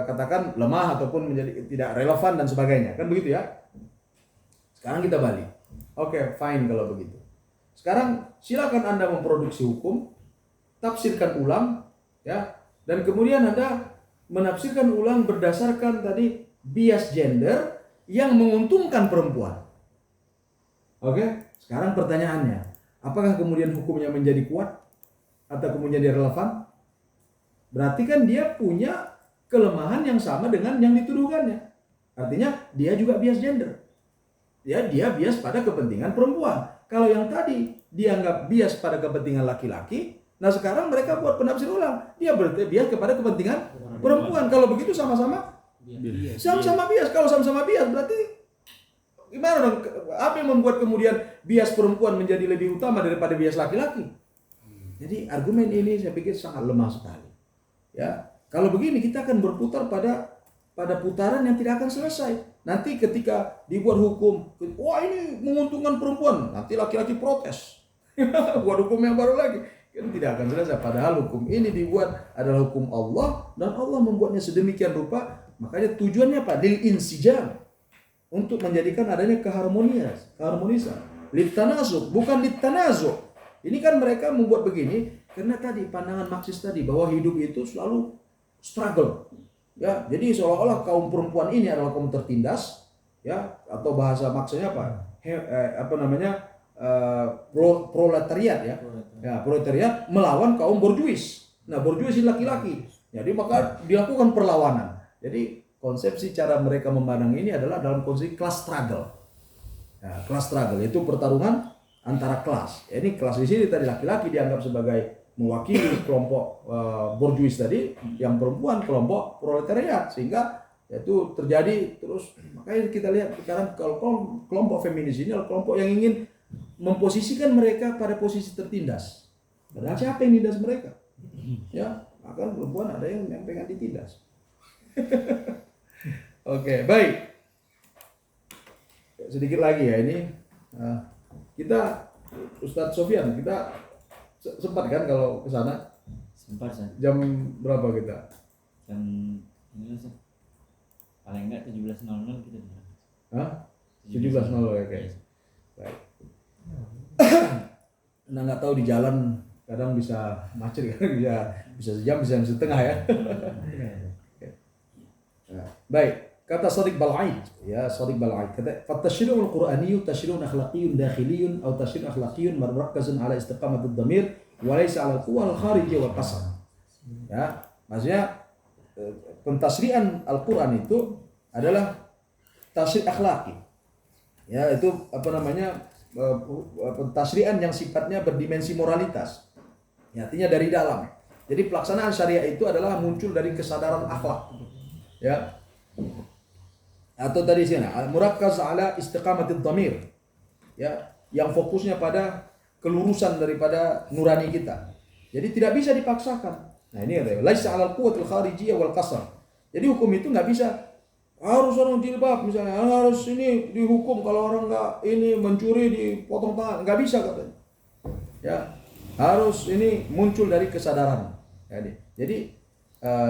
katakan lemah ataupun menjadi tidak relevan dan sebagainya. Kan begitu ya? Sekarang kita balik. Oke, fine kalau begitu. Sekarang silakan Anda memproduksi hukum, tafsirkan ulang ya, dan kemudian Anda menafsirkan ulang berdasarkan tadi bias gender yang menguntungkan perempuan. Oke, sekarang pertanyaannya, apakah kemudian hukumnya menjadi kuat atau kemudian dia relevan? Berarti kan dia punya kelemahan yang sama dengan yang dituduhkannya. Artinya dia juga bias gender. Dia bias pada kepentingan perempuan. Kalau yang tadi dianggap bias pada kepentingan laki-laki, nah sekarang mereka buat penafsir ulang. Dia bias kepada kepentingan perempuan. Kalau begitu sama-sama bias. Kalau sama-sama bias berarti gimana dong? Apa yang membuat kemudian bias perempuan menjadi lebih utama daripada bias laki-laki? Jadi argumen ini saya pikir sangat lemah sekali. Ya, kalau begini kita akan berputar pada putaran yang tidak akan selesai. Nanti ketika dibuat hukum, wah ini menguntungkan perempuan, nanti laki-laki protes. Buat hukum yang baru lagi. Kan tidak akan selesai. Padahal hukum ini dibuat adalah hukum Allah dan Allah membuatnya sedemikian rupa. Makanya tujuannya apa? Lil insijam. Untuk menjadikan adanya keharmonisan. Litanazuq, bukan litanazuq. Ini kan mereka membuat begini karena tadi pandangan Marxis tadi bahwa hidup itu selalu struggle. Ya, jadi seolah-olah kaum perempuan ini adalah kaum tertindas, ya, atau bahasa maksudnya apa? Proletariat ya. Ya, proletariat melawan kaum borjuis. Nah, borjuis ini laki-laki. Jadi maka dilakukan perlawanan. Jadi konsepsi cara mereka memandang ini adalah dalam konsep class struggle. Ya, class struggle itu pertarungan antara kelas. Ya, ini kelas di sini tadi laki-laki dianggap sebagai mewakili kelompok borjuis tadi, yang perempuan kelompok proletariat, sehingga itu terjadi terus. Makanya kita lihat sekarang kalau kelompok feminis ini adalah kelompok yang ingin memposisikan mereka pada posisi tertindas. Padahal siapa yang nindas mereka? Ya, bahkan perempuan ada yang pengen ditindas. Oke, baik. Sedikit lagi ya ini kita Ustadz Sofyan, kita sempat kan kalau ke sana? Sempat Ustaz. Jam berapa kita? Jam ini Ustaz. Paling enggak 17.00 kita berangkat. Hah? 17.00 ya guys. Baik. Nah nggak tahu di jalan kadang bisa macet kan, bisa sejam, bisa jam setengah ya. Nah, baik. Kata Shadiq Bal'aid, ya Shadiq Bal'aid kata fatasyrihul qur'aniyyu tasyrihun akhlaqiyyun dakhiliyyun aw tasyrihun akhlaqiyyun marrakkazun ala istiqamatid dhamir wa laysa 'ala al-quwwal kharijiyya wal qasam. Ya, maksudnya pentasrihan Al-Qur'an itu adalah tasrih akhlaki. Ya, itu apa namanya? Pentasrihan yang sifatnya berdimensi moralitas. Ya, artinya dari dalam. Jadi pelaksanaan syariah itu adalah muncul dari kesadaran akhlak. Ya. Atau tadi sini murakkaz ala istiqamatid dhamir. Ya, yang fokusnya pada kelurusan daripada nurani kita. Jadi tidak bisa dipaksakan. Nah, ini katanya laisa 'alal quwwatil kharijiyah wal qasr. Jadi hukum itu nggak bisa harus orang jilbab misalnya, harus ini dihukum kalau orang nggak ini mencuri dipotong tangan, nggak bisa katanya. Ya, harus ini muncul dari kesadaran. Jadi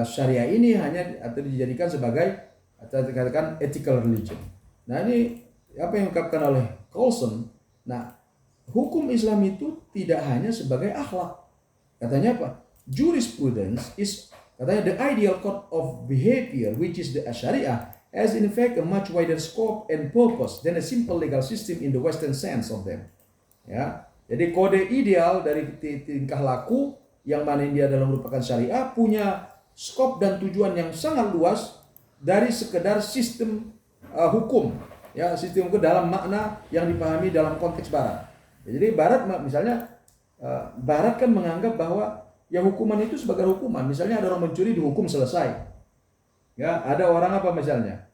syariah ini hanya atau dijadikan sebagai atau dikatakan ethical religion. Nah, ini apa yang diungkapkan oleh Coulson. Nah, hukum Islam itu tidak hanya sebagai akhlak. Katanya apa? Jurisprudence is, katanya, the ideal code of behavior which is the Sharia has in fact a much wider scope and purpose than a simple legal system in the Western sense of them. Ya, jadi kode ideal dari tingkah laku yang mana dia adalah merupakan syariah punya skop dan tujuan yang sangat luas dari sekedar sistem hukum, ya sistem hukum dalam makna yang dipahami dalam konteks Barat. Ya, jadi Barat misalnya Barat kan menganggap bahwa ya hukuman itu sebagai hukuman. Misalnya ada orang mencuri dihukum selesai. Ya, ada orang apa misalnya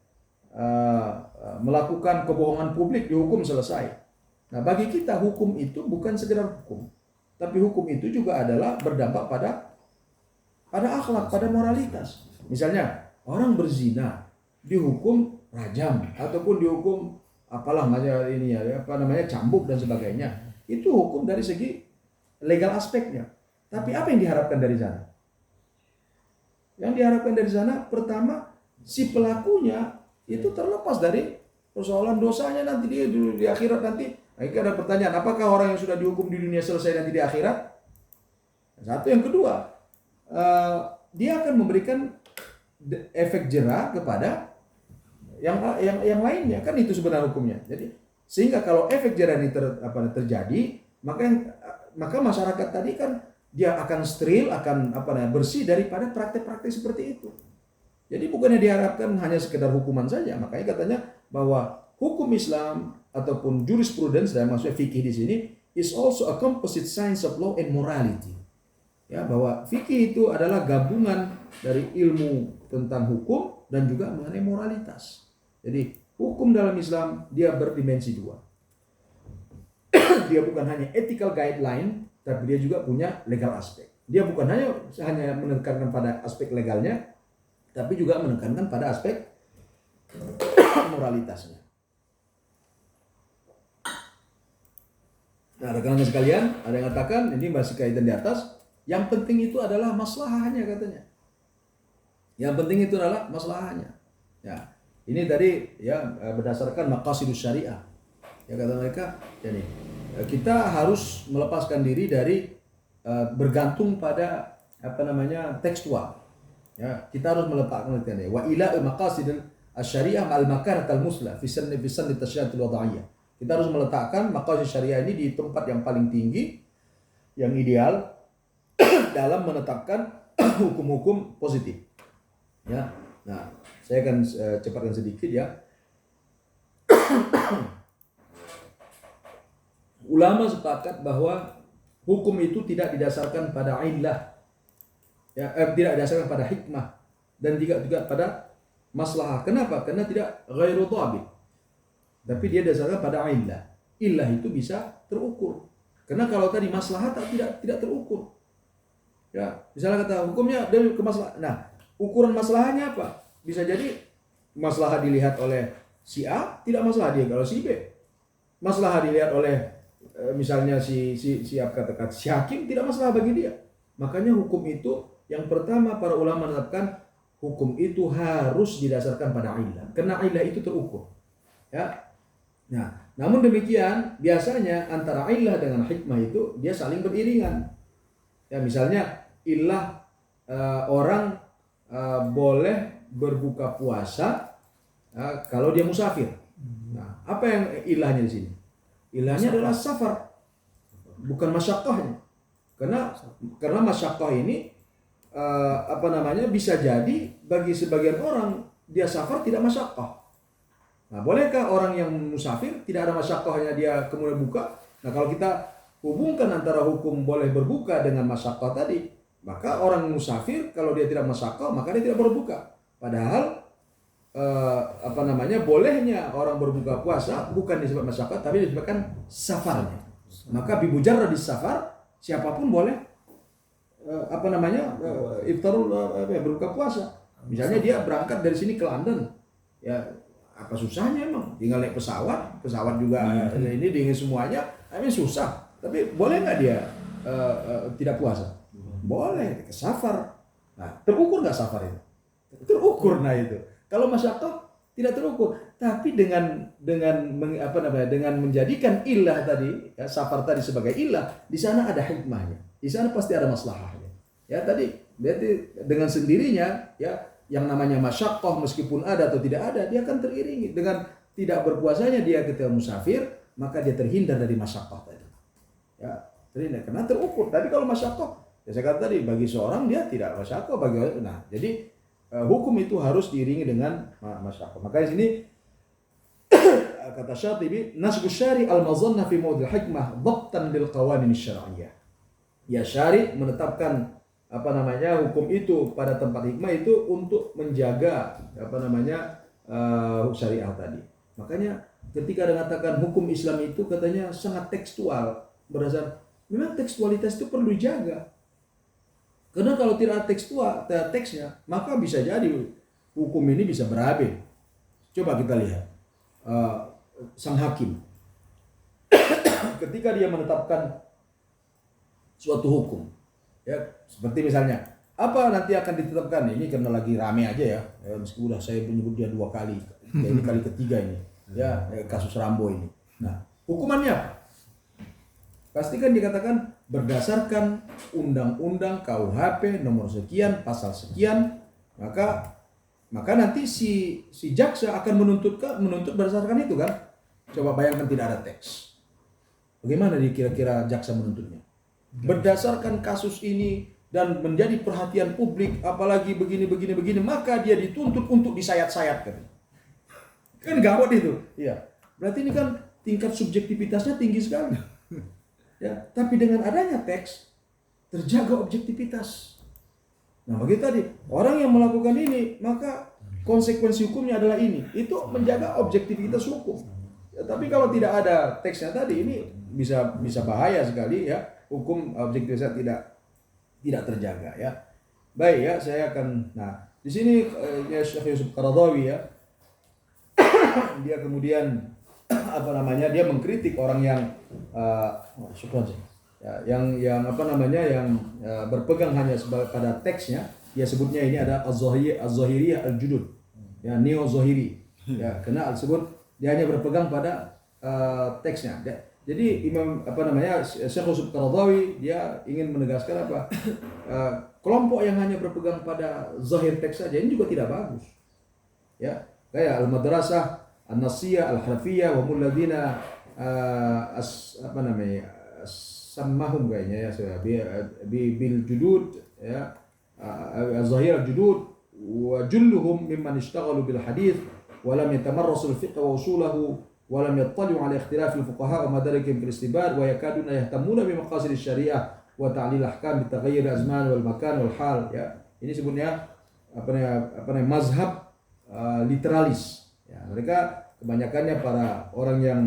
melakukan kebohongan publik dihukum selesai. Nah, bagi kita hukum itu bukan sekedar hukum, tapi hukum itu juga adalah berdampak pada akhlak, pada moralitas. Misalnya orang berzina dihukum rajam ataupun dihukum apalah macam ini ya, apa namanya cambuk dan sebagainya. Itu hukum dari segi legal aspeknya. Tapi apa yang diharapkan dari sana? Yang diharapkan dari sana pertama si pelakunya itu terlepas dari persoalan dosanya nanti dia di akhirat nanti. Ada pertanyaan, apakah orang yang sudah dihukum di dunia selesai nanti di akhirat? Satu, yang kedua, dia akan memberikan efek jera kepada yang lainnya, kan itu sebenarnya hukumnya. Jadi sehingga kalau efek jera ini terjadi, maka masyarakat tadi kan dia akan steril, akan bersih daripada praktek-praktek seperti itu. Jadi bukannya diharapkan hanya sekedar hukuman saja. Makanya katanya bahwa hukum Islam ataupun jurisprudence, dan maksudnya fikih di sini, is also a composite science of law and morality. Ya, bahwa fikih itu adalah gabungan dari ilmu tentang hukum dan juga mengenai moralitas. Jadi hukum dalam Islam dia berdimensi dua. Dia bukan hanya ethical guideline, tapi dia juga punya legal aspek. Dia bukan hanya menekankan pada aspek legalnya, tapi juga menekankan pada aspek moralitasnya. Nah, rekan-rekan sekalian, ada yang katakan ini masih kaitan di atas. Yang penting itu adalah maslahahnya katanya. Yang penting itu adalah maslahahnya. Ya, ini tadi ya berdasarkan maqasidus syariah. Ya kata mereka, jadi kita harus melepaskan diri dari bergantung pada tekstual. Ya, kita harus melepaskan diri. Wa ila maqasidul syariah al makanat al muslah fi sanni tasyri'atil wad'iyah. Kita harus meletakkan maqasid syariah ini di tempat yang paling tinggi, yang ideal dalam menetapkan hukum-hukum positif. Ya, nah saya akan cepatkan sedikit ya. Ulama sepakat bahwa hukum itu tidak didasarkan pada illah, ya, tidak didasarkan pada hikmah dan tidak juga pada maslahah. Kenapa? Karena tidak ghairu dhabit. Tapi dia dasarkan pada illah. Illah itu bisa terukur. Karena kalau tadi maslahat tidak terukur. Ya, misalnya kata hukumnya dari kemaslahan. Nah, ukuran masalahnya apa? Bisa jadi masalah dilihat oleh si A, tidak masalah dia kalau si B. Masalah dilihat oleh misalnya si apa katakan si hakim, tidak masalah bagi dia. Makanya hukum itu yang pertama para ulama menetapkan hukum itu harus didasarkan pada ilah. Karena ilah itu terukur. Ya. Nah, namun demikian biasanya antara ilah dengan hikmah itu dia saling beriringan. Ya, misalnya ilah orang boleh berbuka puasa kalau dia musafir. Nah, apa yang ilahnya di sini? Ilahnya adalah safar, bukan masyaqqahnya. Karena masyaqqah ini bisa jadi bagi sebagian orang dia safar tidak masyaqqah. Nah, bolehkah orang yang musafir tidak ada masyaqqahnya dia kemudian buka? Nah, kalau kita hubungkan antara hukum boleh berbuka dengan masyaqqah tadi, maka orang musafir kalau dia tidak masyaqqah maka dia tidak berbuka. Padahal bolehnya orang berbuka puasa bukan disebut masyaqqah tapi disebutkan safarnya. Maka bimujarrad safar siapapun boleh iftarul berbuka puasa. Misalnya dia berangkat dari sini ke London, ya apa susahnya emang? Tinggal naik pesawat juga ini dingin semuanya, ini susah. Tapi boleh nggak dia tidak puasa? Boleh, ke safar. Nah, terukur nggak safar itu? Terukur, nah itu. Kalau masyaqqah tidak terukur, tapi dengan menjadikan ilah tadi, ya, safar tadi sebagai ilah, di sana ada hikmahnya. Di sana pasti ada maslahahnya. Ya tadi berarti dengan sendirinya ya yang namanya masyaqqah meskipun ada atau tidak ada dia akan teriringi dengan tidak berpuasanya dia ketika musafir maka dia terhindar dari masyaqqah tadi. Ya, terhindar karena terukur. Tapi kalau masyaqqah ya saya kata tadi bagi seorang dia tidak masyaqqah bagi orang. Nah, jadi hukum itu harus diiringi dengan masyaqqah. Maka di sini kata Syatibi nasbu syari al-mazanna fi mawdil hikmah dhabtan lil qawanin syar'iyyah. Ya syari menetapkan hukum itu pada tempat hikmah itu untuk menjaga syariah tadi. Makanya ketika dikatakan hukum Islam itu katanya sangat tekstual, memang tekstualitas itu perlu dijaga. Karena kalau tidak ada teksnya, maka bisa jadi hukum ini bisa berabe. Coba kita lihat sang hakim ketika dia menetapkan suatu hukum. Ya, seperti misalnya, apa nanti akan ditetapkan ini karena lagi rame aja ya meskipun udah saya menyebut dia 2 kali, ini kali ketiga ini, ya kasus Rambo ini. Nah, hukumannya apa? Pasti kan dikatakan berdasarkan undang-undang KUHP nomor sekian, pasal sekian, maka nanti si jaksa akan menuntut berdasarkan itu kan. Coba bayangkan tidak ada teks. Bagaimana kira-kira jaksa menuntutnya? Berdasarkan kasus ini dan menjadi perhatian publik apalagi begini maka dia dituntut untuk disayat-sayat kan gawat itu. Iya. Berarti ini kan tingkat subjektivitasnya tinggi sekali. Ya, tapi dengan adanya teks terjaga objektivitas. Nah, begitu tadi orang yang melakukan ini maka konsekuensi hukumnya adalah ini. Itu menjaga objektivitas hukum. Ya, tapi kalau tidak ada teksnya tadi ini bisa bahaya sekali ya. Hukum objektivitas tidak terjaga ya. Baik ya, saya akan di sini ya Syekh Yusuf Qaradawi ya. Dia kemudian dia mengkritik orang yang yang berpegang hanya pada teksnya. Dia sebutnya ini ada az-zahiriyah al-judud. Ya, neo-zahiri. Ya, karena disebut dia hanya berpegang pada teksnya. Jadi Syekh Yusuf Qaradawi dia ingin menegaskan kelompok yang hanya berpegang pada zahir teks saja ini juga tidak bagus. Ya, kayak al-madrasah an-nasiyah al-hanafiyah wa mulladina sammahum kayaknya ya bil judud ya az-zahir al-judud wa julluhum mimman ishtaghalu bil hadits wa lam yatamarrasu al-fiqh wa usulahu walam yattali'u ala ikhtilaf al-fuqaha wa madarikim fil istibad wa yakaduna yahtamuna bi maqasid asy-syariah wa ta'lil ahkam bi taghayyur azman wal makan wal hal ya. Ini sebutnya mazhab literalis ya. Mereka kebanyakannya para orang yang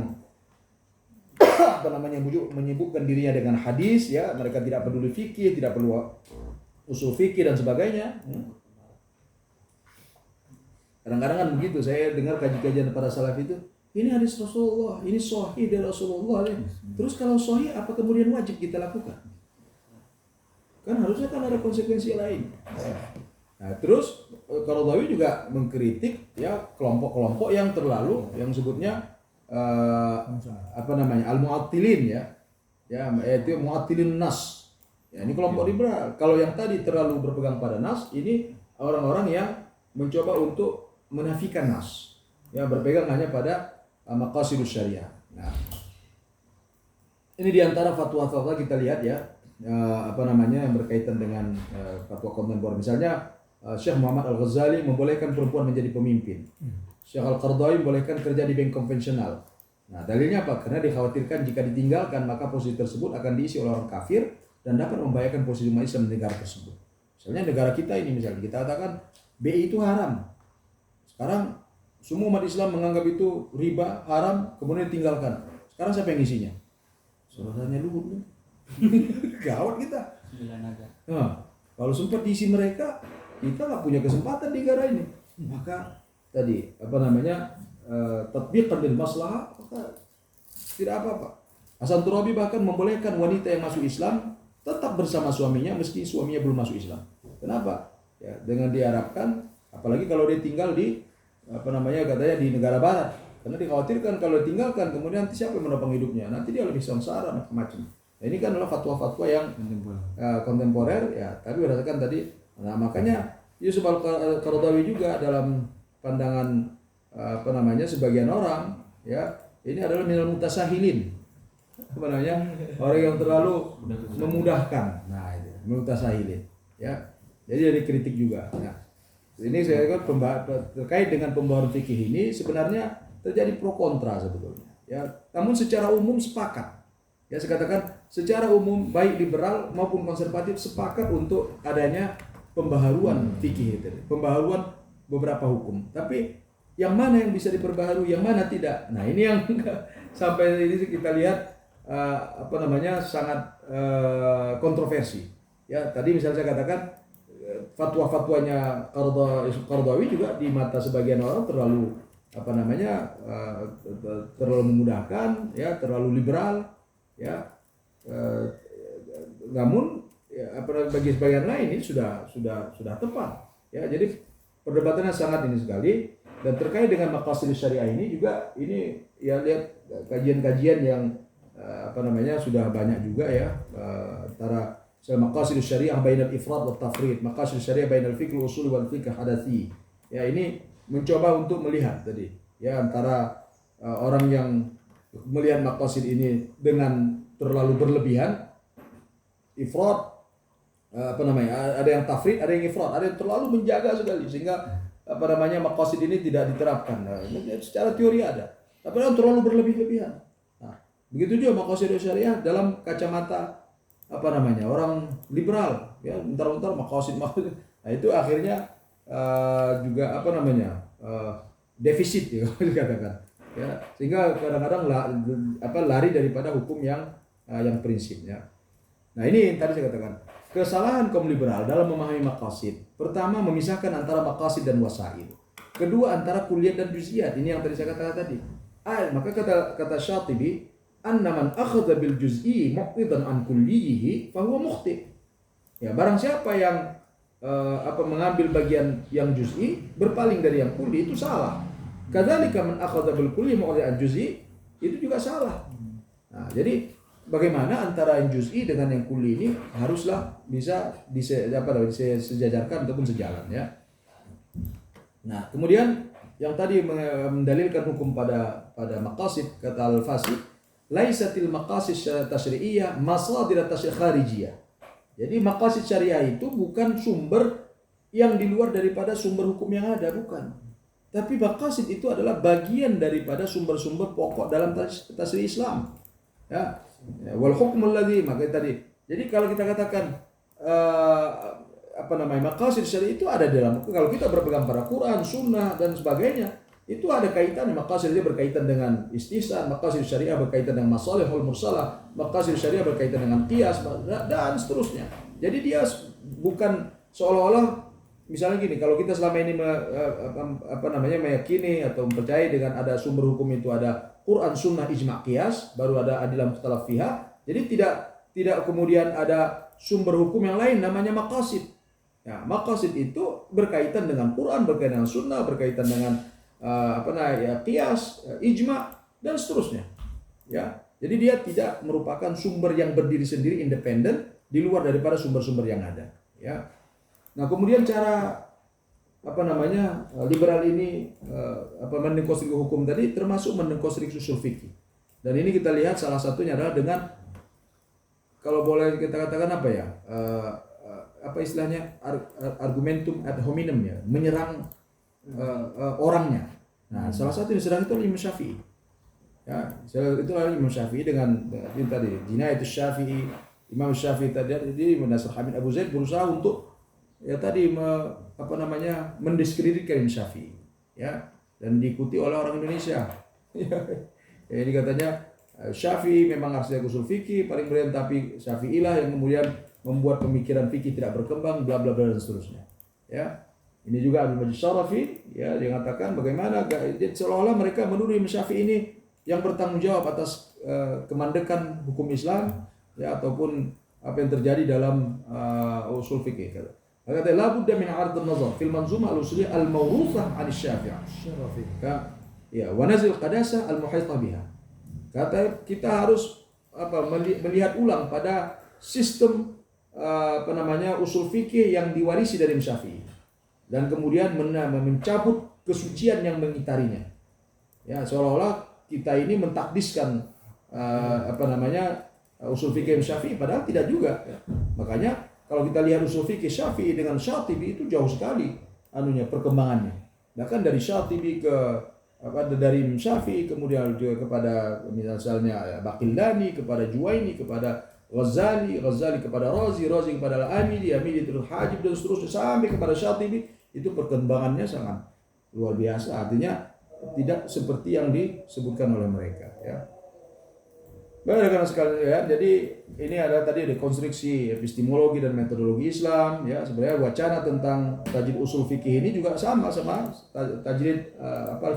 menyibukkan dirinya dengan hadis ya, mereka tidak peduli fikih, tidak perlu usul fikih dan sebagainya. Kadang-kadang kan begitu, saya dengar kajian para salaf itu, ini hadis Rasulullah, ini sahih dari Rasulullah. Terus kalau sahih, apa kemudian wajib kita lakukan? Kan harusnya kan ada konsekuensi lain. Nah, terus Qaradawi juga mengkritik ya kelompok-kelompok yang terlalu, yang sebutnya al-mu'attilin ya, yaitu mu'attilin nas. Ya, ini kelompok liberal. Kalau yang tadi terlalu berpegang pada nas, ini orang-orang yang mencoba untuk menafikan nas, ya berpegang hanya pada maqasidus syariah. Nah, ini diantara fatwa-fatwa kita lihat ya, yang berkaitan dengan fatwa kontemporer. Misalnya Syekh Muhammad Al-Ghazali membolehkan perempuan menjadi pemimpin. Syekh Al-Qaradawi membolehkan kerja di bank konvensional. Nah, dalilnya apa? Karena dikhawatirkan jika ditinggalkan maka posisi tersebut akan diisi oleh orang kafir dan dapat membahayakan posisi umat Islam di negara tersebut. Misalnya negara kita ini, misalnya kita katakan BI itu haram. Sekarang semua umat Islam menganggap itu riba, haram, kemudian ditinggalkan. Sekarang siapa yang isinya? Saudaranya Luhut. Gawat kita. Nah, kalau sempat diisi mereka, kita nggak punya kesempatan di negara ini. Maka tadi tatbiqan bil maslahah, maka tidak apa-apa. Hasan Turabi bahkan membolehkan wanita yang masuk Islam tetap bersama suaminya meski suaminya belum masuk Islam. Kenapa? Ya, dengan diharapkan, apalagi kalau dia tinggal di katanya di negara barat, karena dikhawatirkan kalau ditinggalkan kemudian nanti siapa yang menopang hidupnya, nanti dia lebih sengsara macam-macam. Nah, ini kan adalah fatwa-fatwa yang kontemporer ya, tapi berdasarkan tadi. Nah, makanya Yusuf Al-Qaradawi juga dalam pandangan sebagian orang ya, ini adalah minal mutasahilin, orang yang terlalu memudahkan. Nah, itu mutasahilin ya. Jadi dari kritik juga. Nah, ini saya kan terkait dengan pembahasan fikih ini sebenarnya terjadi pro kontra sebetulnya. Ya, namun secara umum sepakat. Ya, saya katakan secara umum baik liberal maupun konservatif sepakat untuk adanya pembaharuan fikih itu, pembaharuan beberapa hukum. Tapi yang mana yang bisa diperbaharui, yang mana tidak. Nah, ini yang sampai ini kita lihat sangat kontroversi. Ya, tadi misalnya saya katakan fatwa-fatwanya Qaradawi juga di mata sebagian orang terlalu terlalu memudahkan ya, terlalu liberal ya. Namun ya, bagi sebagian lain ini sudah tepat ya. Jadi perdebatannya sangat ini sekali. Dan terkait dengan maqasidus syariah ini juga, ini ya lihat kajian-kajian yang sudah banyak juga ya, antara maqasidus syariah bainal ifrad wa tafrid, maqasidus syariah bainal fiqh usul wal fiqh hadathi. Ya, ini mencoba untuk melihat tadi ya antara orang yang melihat maqasid ini dengan terlalu berlebihan, ifrad ada yang tafrid, ada yang ifrad, ada yang terlalu menjaga sekali sehingga maqasid ini tidak diterapkan. Nah, secara teori ada, tapi yang terlalu berlebih-lebihan. Nah, begitu juga maqasid syariah dalam kacamata orang liberal ya, bentar-bentar maqasid. Nah, itu akhirnya juga defisit ya dikatakan ya, sehingga kadang-kadang lari daripada hukum yang prinsipnya. Nah, ini tadi saya katakan kesalahan kaum liberal dalam memahami maqasid. Pertama, memisahkan antara maqasid dan wasail. Kedua, antara kulliyat dan juz'iyat. Ini yang tadi saya katakan tadi. Maka kata Syatibi, anna man akhadha bil juz'i muqtidan an kulliyihi fa huwa mukhti. Ya, barang siapa yang mengambil bagian yang juz'i berpaling dari yang kulli itu salah. Kadzalika man akhadha bil kulli muqtidan an juz'i itu juga salah. Nah, jadi bagaimana antara yang juz'i dengan yang kulli ini haruslah bisa disejajarkan ataupun sejalan ya. Nah, kemudian yang tadi mendalilkan hukum pada maqasid, kata Al-Fasid, laisatil maqasid tasyri'iyah masadir tasyri' kharijiyah. Jadi maqasid syariah itu bukan sumber yang di luar daripada sumber hukum yang ada, bukan. Tapi maqasid itu adalah bagian daripada sumber-sumber pokok dalam tasyri' Islam. Ya. Wal hukmul ladzi, maka tadi. Jadi kalau kita katakan maqasid syariah itu ada dalam, kalau kita berpegang pada Quran, Sunnah dan sebagainya, itu ada kaitan. Maqasid dia berkaitan dengan istihsan, maqasid syariah berkaitan dengan masalihul mursalah, maqasid syariah berkaitan dengan qiyas dan seterusnya. Jadi dia bukan seolah-olah misalnya gini, kalau kita selama ini meyakini atau mempercayai dengan ada sumber hukum itu ada Quran, Sunnah, Ijma' Qiyas, baru ada adilah mukhtalaf fiha. Jadi tidak kemudian ada sumber hukum yang lain namanya maqasid. Ya, maqasid itu berkaitan dengan Quran, berkaitan dengan Sunnah, berkaitan dengan Qiyas, Ijma' dan seterusnya. Ya, jadi dia tidak merupakan sumber yang berdiri sendiri independen di luar daripada sumber-sumber yang ada. Ya. Nah, kemudian cara liberal ini mendengkosrik hukum tadi termasuk mendengkosrik usul fikih. Dan ini kita lihat salah satunya adalah dengan, kalau boleh kita katakan istilahnya argumentum ad hominem, ya, menyerang orangnya. Nah, salah satu yang diserang itu Imam Syafi'i. Ya, itu Imam Syafi'i dengan ini tadi Jinayatus Syafi'i. Imam Syafi'i tadi Nasr Hamid Abu Zaid berusaha untuk mendiskreditkan Imam Syafi'i, ya, dan diikuti oleh orang Indonesia. Ya, ini katanya Syafi'i memang harus dari usul fikih paling brilliant, tapi Syafi'i lah yang kemudian membuat pemikiran fikih tidak berkembang, bla bla bla dan seterusnya. Ya, ini juga Abdul Majid Syarafi, ya, dia mengatakan bagaimana seolah-olah mereka menuduh Imam Syafi'i ini yang bertanggung jawab atas kemandekan hukum Islam, ya, ataupun apa yang terjadi dalam usul fikih. Kata la budda min 'ard an-nazar fil manzumah al-usuliyah al-mawruthah 'an Asy-Syafi'i. Ya, wa nazil qadasah al-muhitah biha. Kata kita harus melihat ulang pada sistem usul fikih yang diwarisi dari Imam Syafi'i, dan kemudian mencabut kesucian yang mengitarinya. Ya, seolah-olah kita ini mentakdiskan usul fikih Imam Syafi'i, padahal tidak juga. Ya. Makanya kalau kita lihat usul fikih Syafi'i dengan Syatibi itu jauh sekali perkembangannya. Bahkan dari Syatibi dari Imam Syafi'i, kemudian juga kepada misalnya Baqillani, kepada Juwaini, kepada Ghazali kepada Razi kepada Al-Amili, terus Hajib dan seterusnya sampai kepada Syatibi, itu perkembangannya sangat luar biasa. Artinya tidak seperti yang disebutkan oleh mereka, ya. Baik, rekan sekalian, jadi ini ada tadi rekonstruksi epistemologi dan metodologi Islam, ya. Sebenarnya wacana tentang tajdid usul fikih ini juga sama tajdid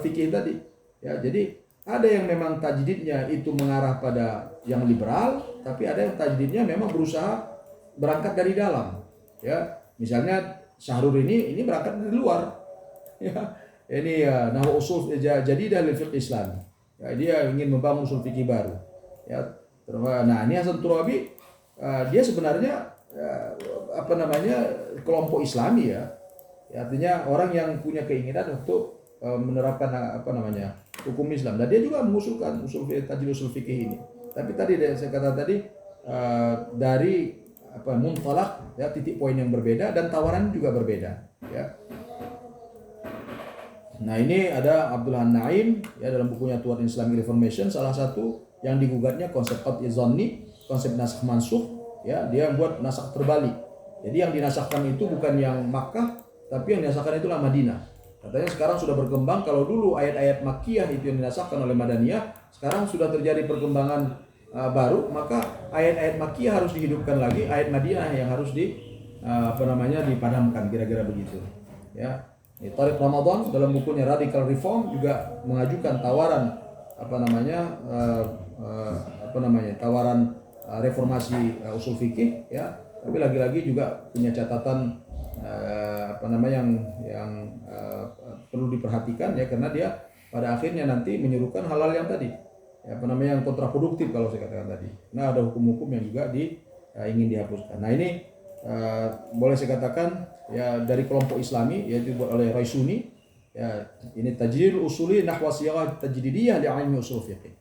fikih tadi, ya. Jadi ada yang memang tajdidnya itu mengarah pada yang liberal, tapi ada yang tajdidnya memang berusaha berangkat dari dalam, ya. Misalnya Syahrul ini berangkat dari luar, ya. Ini nahwu usul jadidah lil fiqh Islam, ya, dia ingin membangun usul fikih baru, ya. Nah, ini Hasan Turabi, dia sebenarnya kelompok Islami, ya. Artinya orang yang punya keinginan untuk menerapkan hukum Islam, dan dia juga mengusulkan tajdid usul fikih ini. Tapi tadi saya kata tadi dari muntalak, ya, titik poin yang berbeda dan tawaran juga berbeda, ya. Nah, ini ada Abdullah Naim, ya, dalam bukunya Tuhan Islamic Reformation, salah satu yang digugatnya konsep qat'i zanni, konsep nasakh mansukh, ya, dia buat nasakh terbalik. Jadi yang dinasahkan itu bukan yang Makkah, tapi yang dinasahkan itulah Madinah. Katanya sekarang sudah berkembang, kalau dulu ayat-ayat Makkiyah itu yang dinasahkan oleh Madaniyah, sekarang sudah terjadi perkembangan baru, maka ayat-ayat Makkiyah harus dihidupkan lagi, ayat Madinah yang harus dipadamkan, kira-kira begitu, ya. Tariq Ramadan dalam bukunya Radical Reform juga mengajukan tawaran tawaran reformasi usul fikih, ya. Tapi lagi-lagi juga punya catatan yang perlu diperhatikan, ya, karena dia pada akhirnya nanti menyerukan hal-hal yang tadi, ya, yang kontraproduktif kalau saya katakan tadi. Nah, ada hukum-hukum yang juga ingin dihapuskan. Nah, ini boleh saya katakan, ya, dari kelompok Islami, yaitu dibuat oleh Raisuni, ya, ini tajdid usuli nahwa siyagah tajdidiyah li ilmi usul fiqh.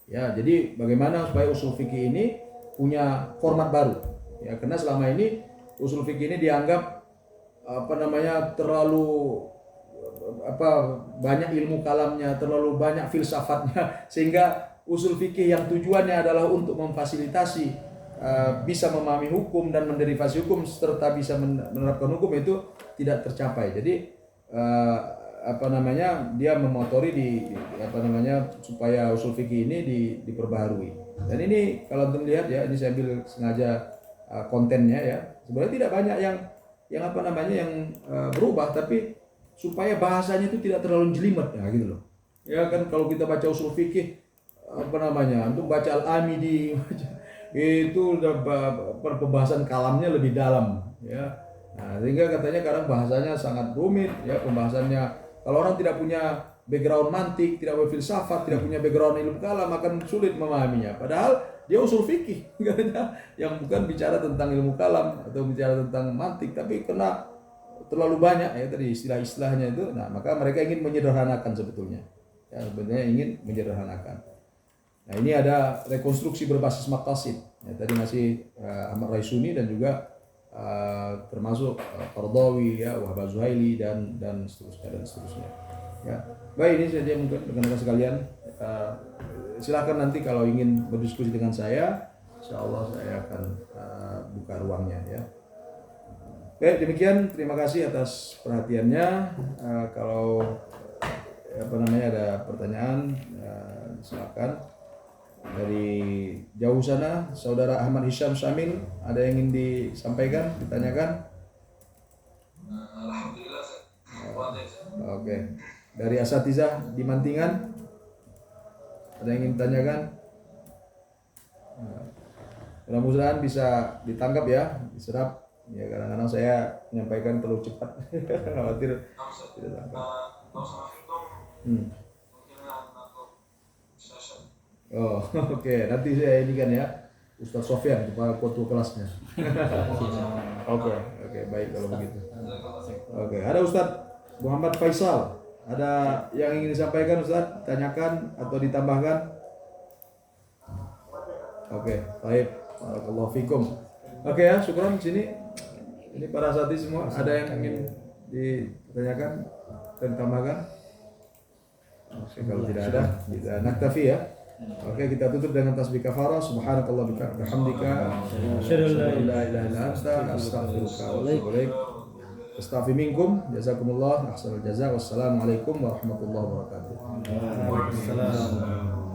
Ya, jadi bagaimana supaya usul fikih ini punya format baru, ya, karena selama ini usul fikih ini dianggap terlalu banyak ilmu kalamnya, terlalu banyak filsafatnya, sehingga usul fikih yang tujuannya adalah untuk memfasilitasi bisa memahami hukum dan menderivasi hukum serta bisa menerapkan hukum itu tidak tercapai. Jadi dia memotori supaya usul fikih ini diperbaharui. Dan ini kalau antum lihat, ya, ini saya ambil sengaja kontennya ya. Sebenarnya tidak banyak yang apa namanya yang berubah, tapi supaya bahasanya itu tidak terlalu jelimet ya gitu loh. Ya kan kalau kita baca usul fikih apa namanya, untuk baca Al-Amidi itu udah pembahasan kalamnya lebih dalam ya. Nah, sehingga katanya kadang bahasanya sangat rumit ya pembahasannya. Kalau orang tidak punya background mantik, tidak berfilsafat, tidak punya background ilmu kalam akan sulit memahaminya. Padahal dia usul fikih yang bukan bicara tentang ilmu kalam atau bicara tentang mantik, tapi kena terlalu banyak ya tadi istilah-istilahnya itu. Nah, maka mereka ingin menyederhanakan sebetulnya. Ya, sebenarnya ingin menyederhanakan. Nah, ini ada rekonstruksi berbasis maqasid. Ya, tadi masih Ahmad Raisuni dan juga termasuk Qardawi ya, Wahbah Zuhaili dan seterusnya. Ya. Baik, ini saja mungkin rekan-rekan sekalian. Silakan nanti kalau ingin berdiskusi dengan saya, insyaallah saya akan buka ruangnya ya. Baik, demikian terima kasih atas perhatiannya. Kalau apa namanya ada pertanyaan silakan. Dari jauh sana Saudara Ahmad Hisham Syamil ada yang ingin disampaikan, ditanyakan? Alhamdulillah. Oke. Dari Asatizah di Mantingan ada yang ingin ditanyakan? Mudah-mudahan bisa ditangkap ya, diserap. Ya kadang-kadang saya menyampaikan terlalu cepat, khawatir tidak tangkap. Oh, oke. Nanti saya ini kan ya, Ustaz Sofyan, kepala ketua kelasnya. Oke, baik kalau begitu. Oke, ada Ustaz Muhammad Faisal. Ada yang ingin disampaikan Ustaz? Tanyakan atau ditambahkan? Oke, baik. Barakallahu fikum. Oke ya, syukran sini. Ini para santri semua, ada yang ingin ditanyakan dan ditambahkan? Oke, kalau tidak ada, kita naktafi ya. Oke, kita tutup dengan tasbih kafarah. Subhanakallah bihamdika asyhadu an la ilaha illa anta astaghfiruka wa atubu ilaik. Astaghfiru minkum, jazakumullah ahsanal jazaa. Wassalamualaikum warahmatullahi wabarakatuh. Waalaikumsalam.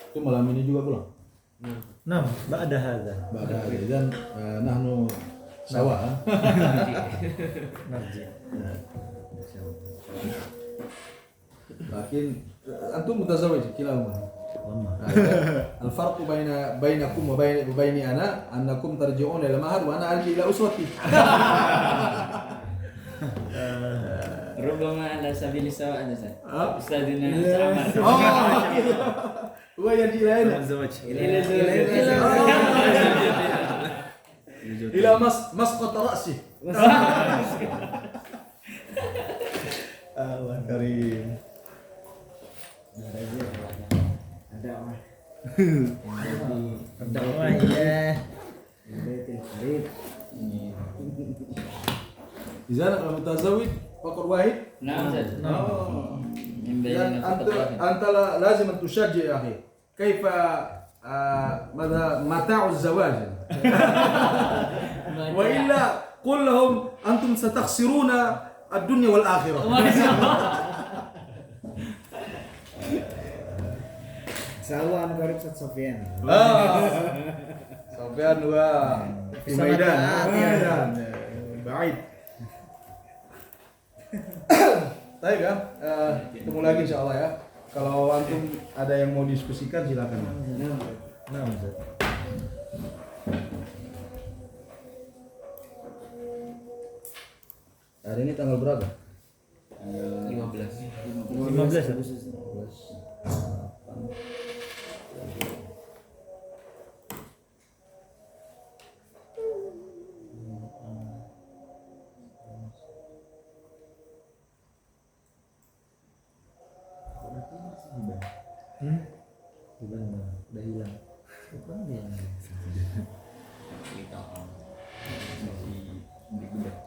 Itu malam ini juga pulang. Nah, ba'da hadza. Ba'da dan nahnu sawa. Narji. Lakin antum mutazawwij kilahuma. Al-farqu bainakum wa baini ana annakum tarji'una ila mahar wa ana arji ila uswati. Rubama ala sabili sawa ada Ustaz. Ah? Ustazina Samar. Oh, gitu. Wa yarji ila ana. Ila masqat ra'si. Allah karim. Dakwah ya. Izan al-mutazawwij faqad wahid. Nah, Ustaz. Oh. Yang Dan bayarin أنت لازم تشجع يا أخي كيف ماذا متاع الزواج وإلا قل لهم أنتم ستخسرون الدنيا والآخرة. Insyaallah anu garib Ustaz Sofyan. Sofyan wa di Medan. Baik. Baik ya, ketemu lagi insyaallah ya. Kalau antum ada yang mau diskusikan silakan. Nah, Ustaz. Hari ini tanggal berapa? 15. 15 Agustus. 15. Udah hilang. Bukan dia. Kita masih di gudang.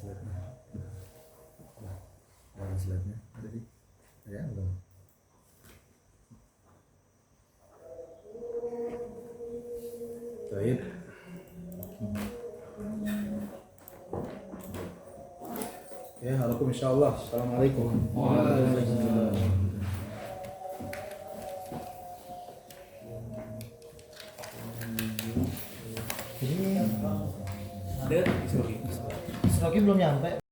slide-nya. Mana slide-nya? Tadi ada yang belum? Baik. Ya, halakum insyaallah. Assalamualaikum. Rocky belum nyampe.